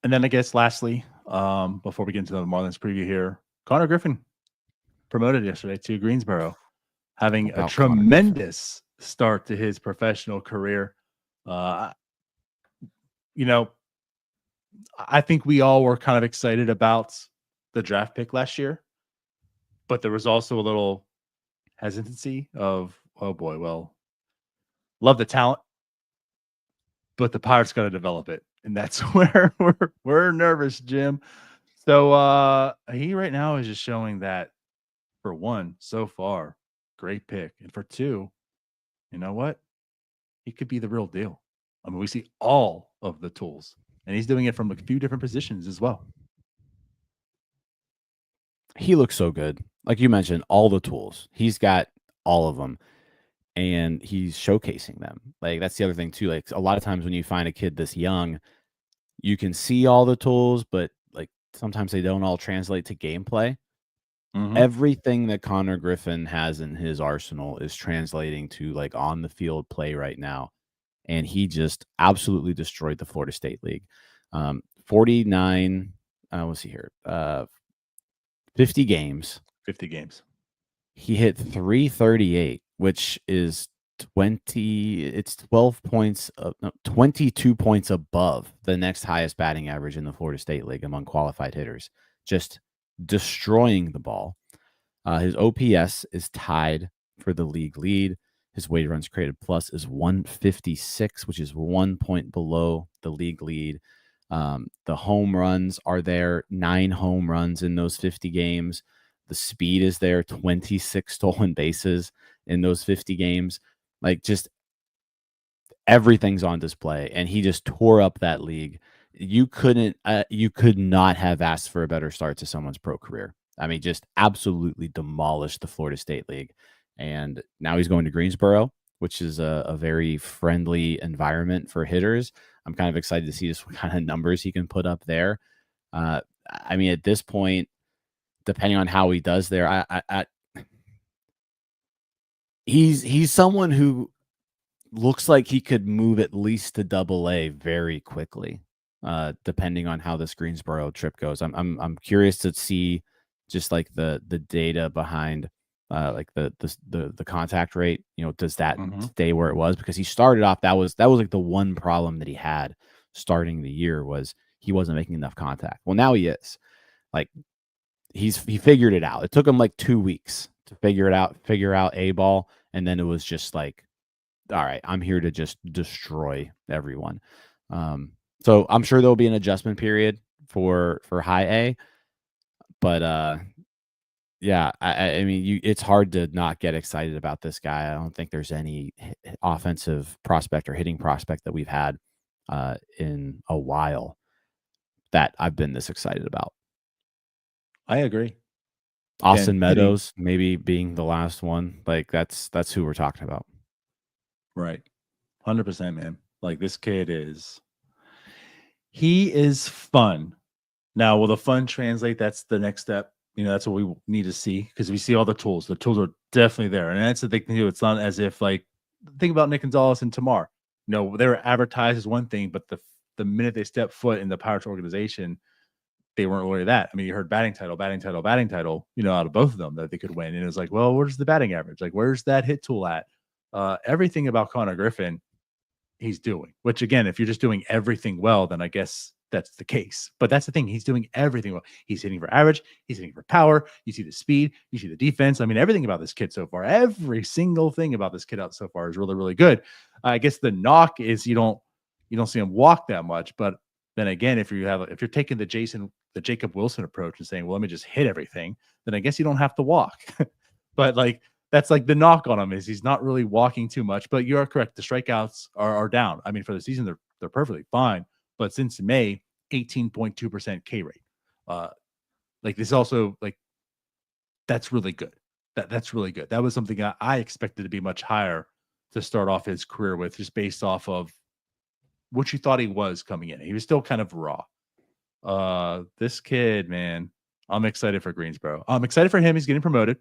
Speaker 1: And then I guess lastly, before we get into the Marlins preview here, Konnor Griffin promoted yesterday to Greensboro, having a tremendous start to his professional career. I think we all were kind of excited about the draft pick last year, but there was also a little hesitancy of, oh boy, well, love the talent, but the Pirates got to develop it. And that's where we're nervous, Jim. So he right now is just showing that, for 1, so far, great pick. And for 2, you know what? He could be the real deal. I mean, we see all of the tools, and he's doing it from a few different positions as well.
Speaker 2: He looks so good. Like you mentioned, all the tools. He's got all of them, and he's showcasing them. Like, that's the other thing, too. Like, a lot of times when you find a kid this young, you can see all the tools, but, like, sometimes they don't all translate to gameplay. Everything that Konnor Griffin has in his arsenal is translating to like on the field play right now. And he just absolutely destroyed the Florida State League. 49, let's see here, 50 games.
Speaker 1: 50 games.
Speaker 2: He hit 338, which is 12 points, 22 points above the next highest batting average in the Florida State League among qualified hitters. Just destroying the ball. His OPS is tied for the league lead. His weighted runs created plus is 156, which is 1 point below the league lead. The home runs are there, 9 home runs in those 50 games. The speed is there, 26 stolen bases in those 50 games. Like, just everything's on display, and he just tore up that league. You could not have asked for a better start to someone's pro career. I mean, just absolutely demolished the Florida State League. And now he's going to Greensboro, which is a very friendly environment for hitters. I'm kind of excited to see just what kind of numbers he can put up there. I mean, at this point, depending on how he does there, he's someone who looks like he could move at least to Double-A very quickly. Depending on how this Greensboro trip goes. I'm curious to see just like the data behind like the contact rate. Does that stay where it was? Because he started off, that was like the one problem that he had starting the year was he wasn't making enough contact. Well, now he is. Like, he figured it out. It took him like 2 weeks to figure out A ball, and then it was just like, all right, I'm here to just destroy everyone. So I'm sure there'll be an adjustment period for high A, but yeah, I mean, it's hard to not get excited about this guy. I don't think there's any offensive prospect or hitting prospect that we've had in a while that I've been this excited about.
Speaker 1: I agree.
Speaker 2: Austin
Speaker 1: Again,
Speaker 2: Meadows maybe being the last one. Like that's who we're talking about.
Speaker 1: right. 100%, man. Like this kid he is fun. Now, will the fun translate? That's the next step. That's what we need to see because we see all the tools. The tools are definitely there. And that's the thing too. It's not as if like think about Nick Gonzalez and Tamar. They were advertised as one thing, but the minute they step foot in the Pirates organization, they weren't really that. I mean, you heard batting title, out of both of them that they could win. And it was like, well, where's the batting average? Like, where's that hit tool at? Everything about Konnor Griffin, he's doing, which again, if you're just doing everything well, then I guess that's the case. But that's the thing. He's doing everything well. He's hitting for average. He's hitting for power. You see the speed. You see the defense. I mean, everything about this kid so far, every single thing about this kid out so far is really, really good. I guess the knock is you don't see him walk that much. But then again, if you're taking the Jacob Wilson approach and saying, well, let me just hit everything, then I guess you don't have to walk. But like that's like the knock on him is he's not really walking too much. But you are correct. The strikeouts are down. I mean, for the season, they're perfectly fine. But since May, 18.2% K rate. Like this also like that's really good. That's really good. That was something I expected to be much higher to start off his career with, just based off of what you thought he was coming in. He was still kind of raw. This kid, man, I'm excited for Greensboro. I'm excited for him. He's getting promoted.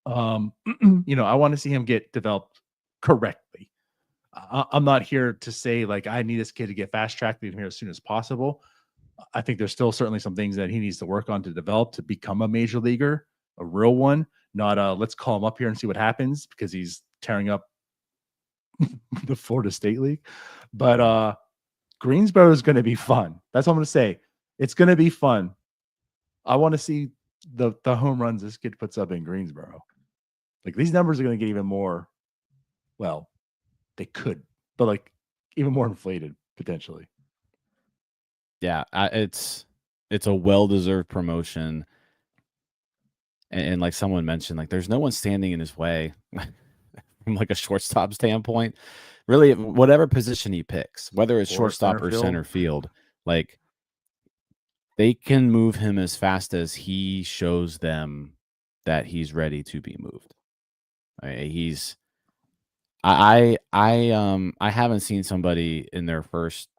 Speaker 1: I want to see him get developed correctly. I'm not here to say like I need this kid to get fast tracked in here as soon as possible. I think there's still certainly some things that he needs to work on to develop to become a major leaguer, a real one. Not let's call him up here and see what happens because he's tearing up the Florida State League. But Greensboro is going to be fun. That's what I'm going to say. It's going to be fun. I want to see the home runs this kid puts up in Greensboro. Like these numbers are going to get even more. Well, they could, but like even more inflated potentially.
Speaker 2: Yeah, it's a well-deserved promotion. And like someone mentioned, like there's no one standing in his way from like a shortstop standpoint. Really, whatever position he picks, whether it's shortstop or center field, like they can move him as fast as he shows them that he's ready to be moved. I haven't seen somebody in their first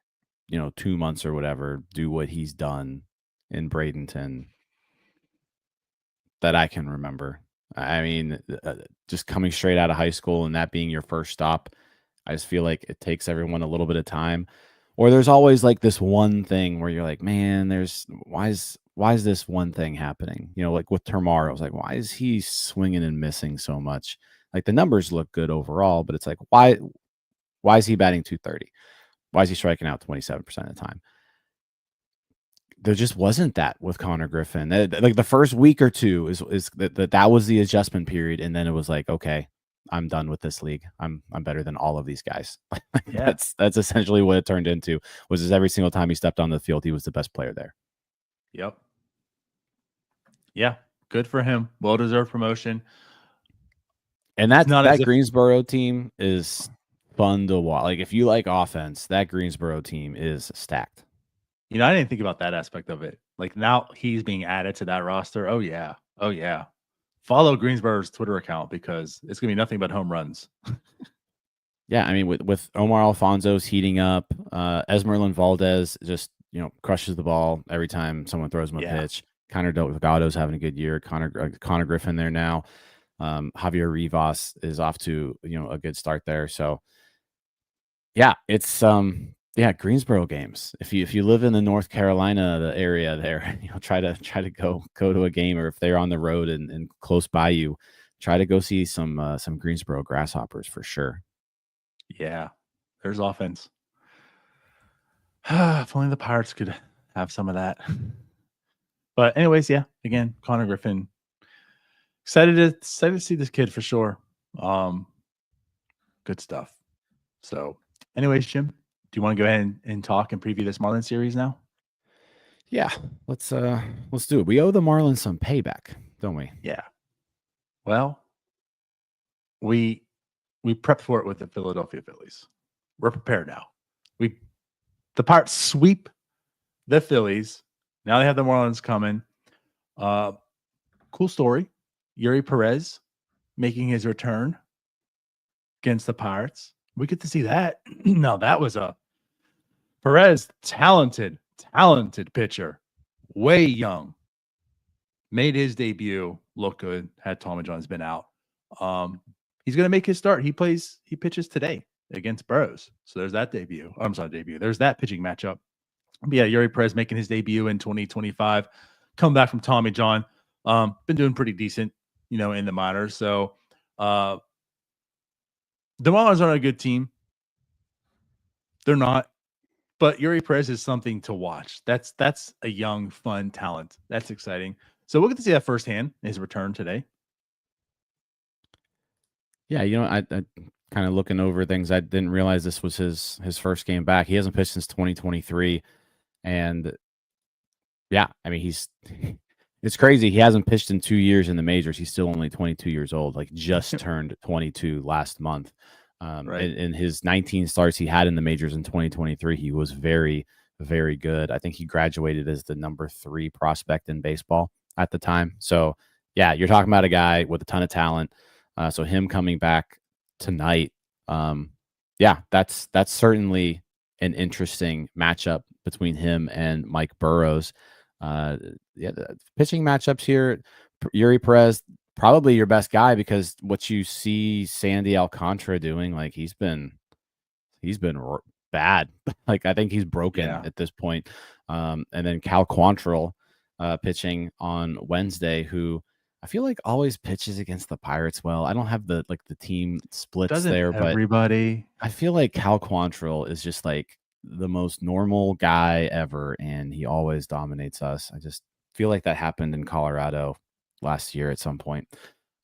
Speaker 2: 2 months or whatever do what he's done in Bradenton that I can remember. I mean, just coming straight out of high school and that being your first stop, I just feel like it takes everyone a little bit of time. Or there's always like this one thing where you're like, man, why is this one thing happening? Like with Termar, I was like, why is he swinging and missing so much? Like the numbers look good overall, but it's like, why is he batting 230? Why is he striking out 27% of the time? There just wasn't that with Konnor Griffin. Like the first week or two is that was the adjustment period, and then it was like, okay, I'm done with this league. I'm better than all of these guys.
Speaker 1: Yeah.
Speaker 2: That's essentially what it turned into. Was every single time he stepped on the field, he was the best player there.
Speaker 1: Yep. Yeah, good for him. Well-deserved promotion.
Speaker 2: And that Greensboro team is fun to watch. Like if you like offense, that Greensboro team is stacked.
Speaker 1: I didn't think about that aspect of it. Like now he's being added to that roster. Oh yeah. Follow Greensboro's Twitter account because it's gonna be nothing but home runs.
Speaker 2: Yeah, I mean with Omar Alfonso's heating up, Esmeralyn Valdez just crushes the ball every time someone throws him a pitch. Connor Delgado's having a good year. Connor Griffin there now. Javier Rivas is off to a good start there. So yeah, it's Greensboro games. If you live in the North Carolina area there, try to go to a game, or if they're on the road and close by you, try to go see some Greensboro Grasshoppers for sure.
Speaker 1: Yeah, there's offense. If only the Pirates could have some of that. But anyways, yeah, again, Konnor Griffin. Excited to see this kid for sure. Good stuff. So anyways, Jim, you want to go ahead and talk and preview this Marlins series now?
Speaker 2: Yeah, let's do it. We owe the Marlins some payback, don't we?
Speaker 1: Yeah. Well, we prepped for it with the Philadelphia Phillies. We're prepared now. The Pirates sweep the Phillies. Now they have the Marlins coming. Cool story. Yuri Perez making his return against the Pirates. We get to see that. Now that was a Perez, talented pitcher, way young. Made his debut, look good. Had Tommy John's been out. He's going to make his start. He pitches today against Burrows. So there's that debut. I'm sorry, debut. There's that pitching matchup. But yeah, Yuri Perez making his debut in 2025. Come back from Tommy John. Been doing pretty decent, in the minors. So the Marlins aren't a good team. They're not. But Yuri Perez is something to watch. That's a young, fun talent. That's exciting. So we'll get to see that firsthand, his return today.
Speaker 2: Yeah, I kind of looking over things. I didn't realize this was his first game back. He hasn't pitched since 2023. And yeah, I mean, it's crazy. He hasn't pitched in 2 years in the majors. He's still only 22 years old, like just turned 22 last month. Right. In his 19 starts he had in the majors in 2023, he was very, very good. I think he graduated as the number 3 prospect in baseball at the time. So yeah, you're talking about a guy with a ton of talent. So him coming back tonight, yeah, that's certainly an interesting matchup between him and Mike Burrows. Yeah, the pitching matchups here, Yuri Perez, probably your best guy, because what you see Sandy Alcantara doing, like he's been bad. Like I think he's broken at this point. And then Cal Quantrill pitching on Wednesday, who I feel like always pitches against the Pirates well. I don't have the team splits there, but
Speaker 1: everybody.
Speaker 2: I feel like Cal Quantrill is just like the most normal guy ever, and he always dominates us. I just feel like that happened in Colorado last year at some point.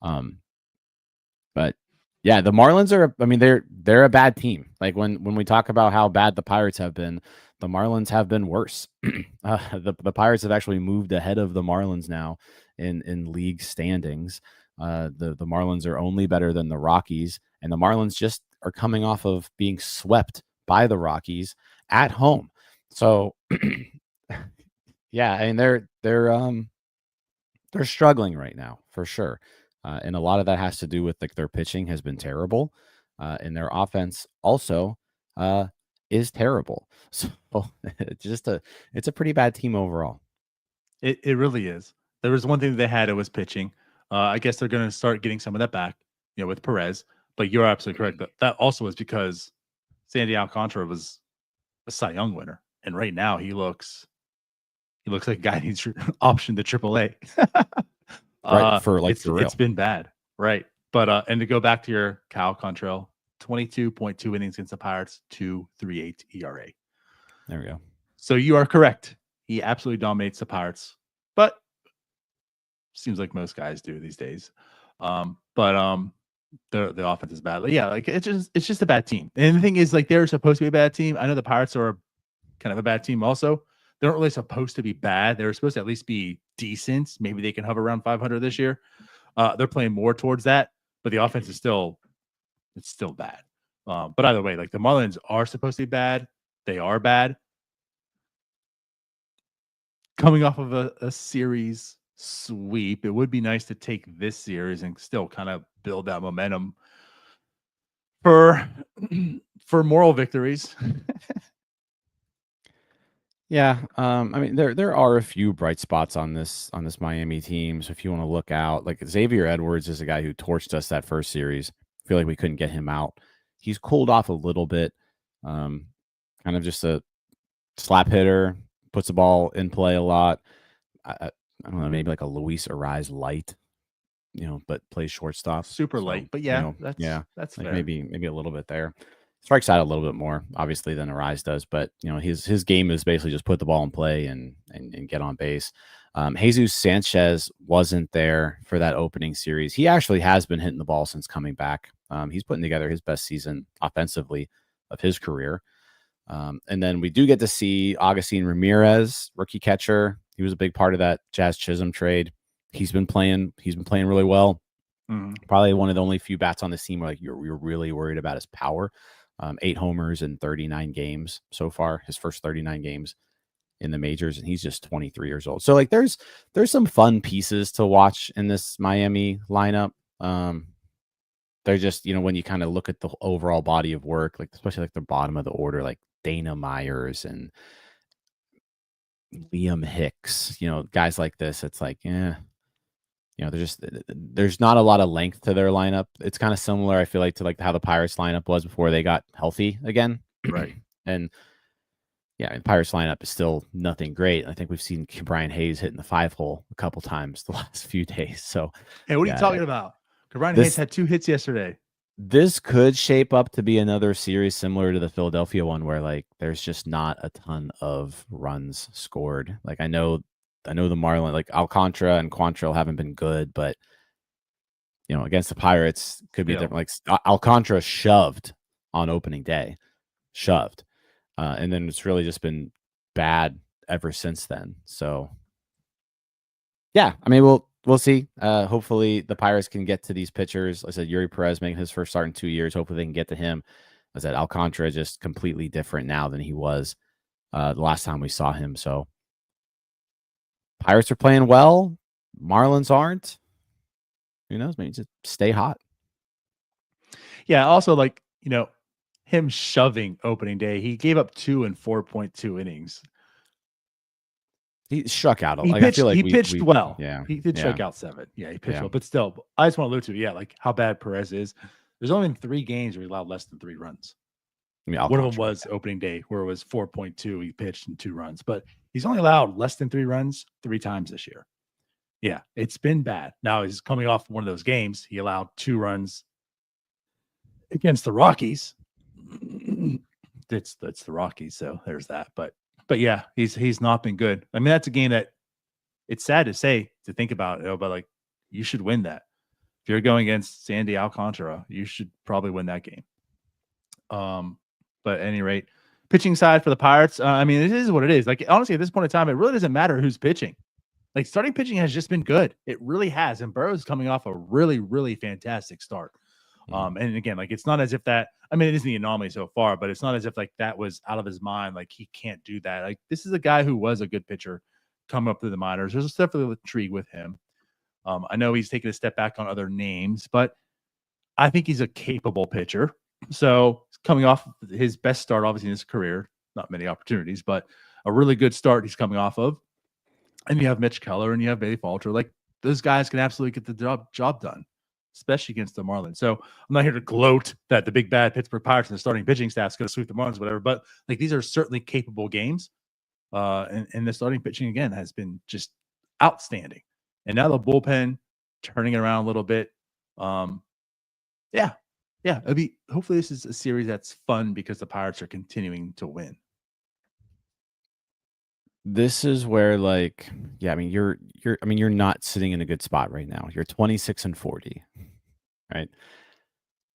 Speaker 2: But yeah, the Marlins are, I mean, they're a bad team. Like when we talk about how bad the Pirates have been, the Marlins have been worse. The Pirates have actually moved ahead of the Marlins now in league standings. The Marlins are only better than the Rockies, and the Marlins just are coming off of being swept by the Rockies at home. So yeah, I mean they're struggling right now for sure. And a lot of that has to do with like their pitching has been terrible, and their offense also is terrible. So it's a pretty bad team overall.
Speaker 1: It really is. There was one thing that they had, it was pitching. I guess they're going to start getting some of that back, with Perez. But you're absolutely correct. That also was because Sandy Alcantara was a Cy Young winner, and right now he looks like a guy needs option to AAA.
Speaker 2: Right, for real.
Speaker 1: It's been bad, right? But and to go back to your Cal Quantrill, 22.2 innings against the Pirates, 2.38 ERA.
Speaker 2: There we go.
Speaker 1: So you are correct. He absolutely dominates the Pirates, but seems like most guys do these days. But the offense is bad. Yeah, like it's just a bad team. And the thing is, like, they're supposed to be a bad team. I know the Pirates are kind of a bad team also. They're not really supposed to be bad. They're supposed to at least be decent. Maybe they can hover around 500 this year. They're playing more towards that, but the offense is still bad. But either way, like the Marlins are supposed to be bad. They are bad. Coming off of a series sweep, it would be nice to take this series and still kind of build that momentum for moral victories.
Speaker 2: Yeah, I mean there are a few bright spots on this Miami team. So if you want to look out, like Xavier Edwards is a guy who torched us that first series. I feel like we couldn't get him out. He's cooled off a little bit. Kind of just a slap hitter, puts the ball in play a lot. I don't know, maybe like a Luis Ariz light, but plays shortstop.
Speaker 1: Super light, but yeah, that's
Speaker 2: like
Speaker 1: fair.
Speaker 2: maybe a little bit there. Strikes out a little bit more, obviously, than Ariz does, but his game is basically just put the ball in play and get on base. Jesus Sanchez wasn't there for that opening series. He actually has been hitting the ball since coming back. He's putting together his best season offensively of his career. And then we do get to see Augustine Ramirez, rookie catcher. He was a big part of that Jazz Chisholm trade. He's been playing really well. Probably one of the only few bats on the team where like you're really worried about his power. 8 homers in 39 games so far, his first 39 games in the majors, and he's just 23 years old. So like there's some fun pieces to watch in this Miami lineup. They're just, when you kind of look at the overall body of work, like especially like the bottom of the order, like Dana Myers and Liam Hicks, guys like this, it's like, there's not a lot of length to their lineup. It's kind of similar, I feel like, to like how the Pirates lineup was before they got healthy again.
Speaker 1: Right.
Speaker 2: And yeah, the Pirates lineup is still nothing great. I think we've seen Brian Hayes hitting the 5-hole a couple times the last few days. So,
Speaker 1: hey, what are you talking about? Brian Hayes had 2 hits yesterday.
Speaker 2: This could shape up to be another series similar to the Philadelphia one, where like there's just not a ton of runs scored. Like I know the Marlins, like Alcantara and Quantrill haven't been good, but against the Pirates could be different. Like Alcantara shoved on opening day, and then it's really just been bad ever since then. So yeah, I mean we'll see. Hopefully the Pirates can get to these pitchers. I said Yuri Perez making his first start in 2 years. Hopefully they can get to him. I said Alcantara just completely different now than he was the last time we saw him. So Pirates are playing well. Marlins aren't. Who knows? Maybe just stay hot.
Speaker 1: Yeah. Also, like, him shoving opening day, he gave up 2 in 4.2 innings.
Speaker 2: He struck out.
Speaker 1: He pitched well.
Speaker 2: Yeah.
Speaker 1: He did strike out 7. Yeah, he pitched well. But still, I just want to allude to, like how bad Perez is. There's only been 3 games where he allowed less than 3 runs. One of them was opening day, where it was 4.2. He pitched and 2 runs. But he's only allowed less than 3 runs 3 times this year. Yeah, it's been bad. Now he's coming off one of those games. He allowed 2 runs against the Rockies. That's the Rockies, so there's that. But yeah, he's not been good. I mean, that's a game that it's sad to think about, but like you should win that. If you're going against Sandy Alcantara, you should probably win that game. But at any rate, pitching side for the Pirates, I mean, it is what it is. Like honestly, at this point in time, it really doesn't matter who's pitching. Like starting pitching has just been good. It really has. And Burrow's coming off a really, really fantastic start. And again, like it's not as if that, I mean, it is the anomaly so far, but it's not as if like that was out of his mind. Like he can't do that. Like this is a guy who was a good pitcher coming up through the minors. There's definitely intrigue with him. I know he's taken a step back on other names, but I think he's a capable pitcher. So coming off his best start, obviously in his career, not many opportunities, but a really good start he's coming off of. And you have Mitch Keller and you have Bailey Falter. Like those guys can absolutely get the job done, especially against the Marlins. So I'm not here to gloat that the big bad Pittsburgh Pirates and the starting pitching staff is going to sweep the Marlins, whatever. But like these are certainly capable games. And the starting pitching again has been just outstanding. And now the bullpen turning it around a little bit. Yeah. It'll be, hopefully this is a series that's fun because the Pirates are continuing to win.
Speaker 2: This is where like, yeah, I mean, you're not sitting in a good spot right now. You're 26-40, right?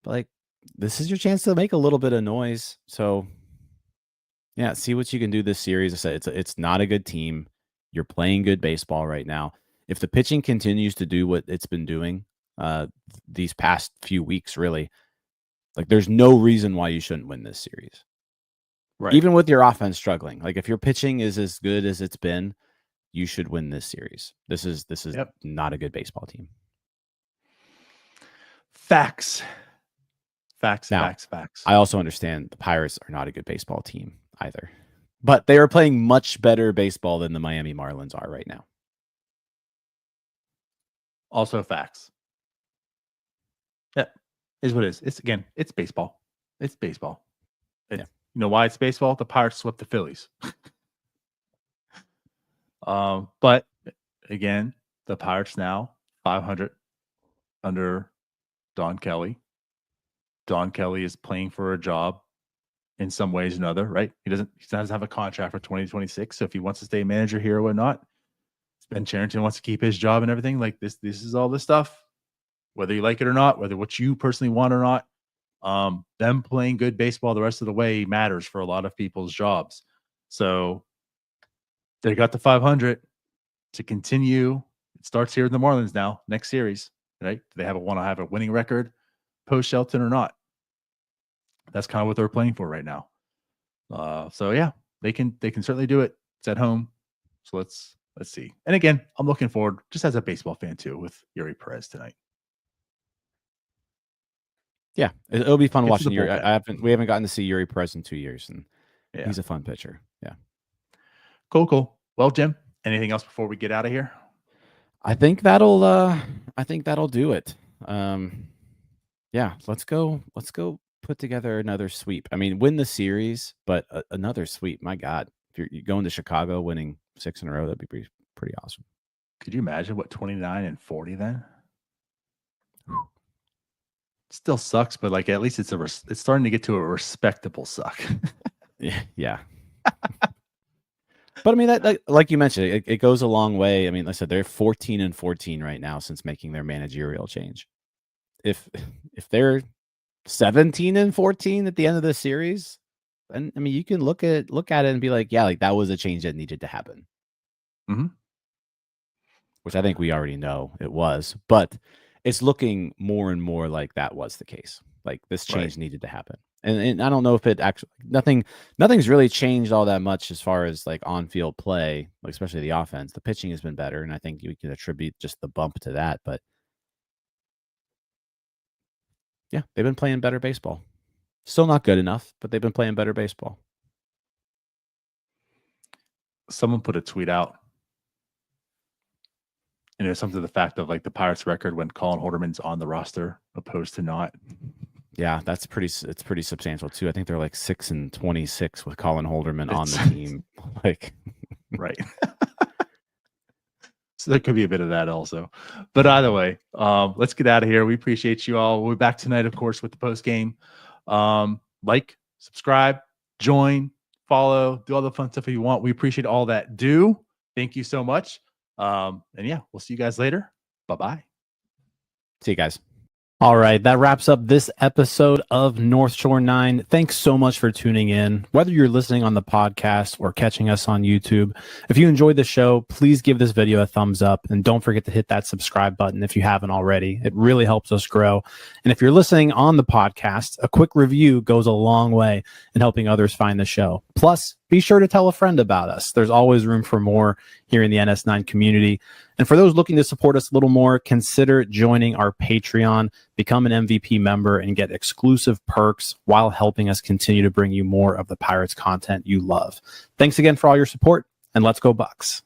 Speaker 2: But like, this is your chance to make a little bit of noise. So yeah, see what you can do this series. I said it's not a good team. You're playing good baseball right now. If the pitching continues to do what it's been doing these past few weeks, really, like there's no reason why you shouldn't win this series. Right. Even with your offense struggling, like if your pitching is as good as it's been, you should win this series. This is not a good baseball team.
Speaker 1: Facts.
Speaker 2: Now, I also understand the Pirates are not a good baseball team either, but they are playing much better baseball than the Miami Marlins are right now.
Speaker 1: Also facts. Yeah, is what it is. It's baseball. It's baseball. You know why it's baseball? The Pirates swept the Phillies. But again, the Pirates now 500 under Don Kelly. Don Kelly is playing for a job in some ways or another, right? He doesn't have a contract for 2026. So if he wants to stay manager here or whatnot, Ben Cherington wants to keep his job and everything. Like this is all this stuff, whether you like it or not, whether what you personally want or not. them playing good baseball the rest of the way matters for a lot of people's jobs. So they got the 500 to continue. It starts here in the Marlins now, next series, right? Do they want to have a winning record post Shelton or not? That's kind of what they're playing for right now. So yeah, they can certainly do it. It's at home. So let's see. And again, I'm looking forward just as a baseball fan too with Yuri Perez tonight.
Speaker 2: Yeah, it'll be fun watching Yuri. We haven't gotten to see Yuri Perez in 2 years, and he's a fun pitcher. Yeah.
Speaker 1: Cool. Well, Jim, anything else before we get out of here?
Speaker 2: I think that'll do it. Yeah, let's go put together another sweep. I mean, win the series, but another sweep. My God, if you're going to Chicago, winning 6 in a row, that'd be pretty awesome.
Speaker 1: Could you imagine what 29-40 then? Still sucks, but like at least it's starting to get to a respectable suck.
Speaker 2: Yeah. But I mean that like you mentioned, it goes a long way. I mean, like I said, they're 14-14 right now since making their managerial change. If they're 17-14 at the end of the series, then I mean you can look at it and be like, yeah, like that was a change that needed to happen.
Speaker 1: Mm-hmm.
Speaker 2: Which I think we already know it was, but it's looking more and more like that was the case. Like this change needed to happen. And I don't know if it actually nothing's really changed all that much as far as like on-field play, like especially the offense. The pitching has been better, and I think you can attribute just the bump to that. But yeah, they've been playing better baseball. Still not good enough, but they've been playing better baseball.
Speaker 1: Someone put a tweet out. And it's something to the fact of like the Pirates record when Colin Holderman's on the roster opposed to not.
Speaker 2: Yeah, it's pretty substantial too. I think they're like 6-26 with Colin Holderman on the team. Like,
Speaker 1: right. So there could be a bit of that also. But either way, let's get out of here. We appreciate you all. We'll be back tonight, of course, with the post game. Like, subscribe, join, follow, do all the fun stuff if you want. We appreciate all that. Thank you so much. And yeah, we'll see you guys later. Bye-bye.
Speaker 2: See you guys.
Speaker 3: All right, that wraps up this episode of North Shore 9. Thanks so much for tuning in, whether you're listening on the podcast or catching us on YouTube. If you enjoyed the show, please give this video a thumbs up, and don't forget to hit that subscribe button if you haven't already. It really helps us grow. And if you're listening on the podcast, a quick review goes a long way in helping others find the show. Plus, be sure to tell a friend about us. There's always room for more here in the NS9 community. And for those looking to support us a little more, consider joining our Patreon, become an MVP member, and get exclusive perks while helping us continue to bring you more of the Pirates content you love. Thanks again for all your support, and let's go Bucks.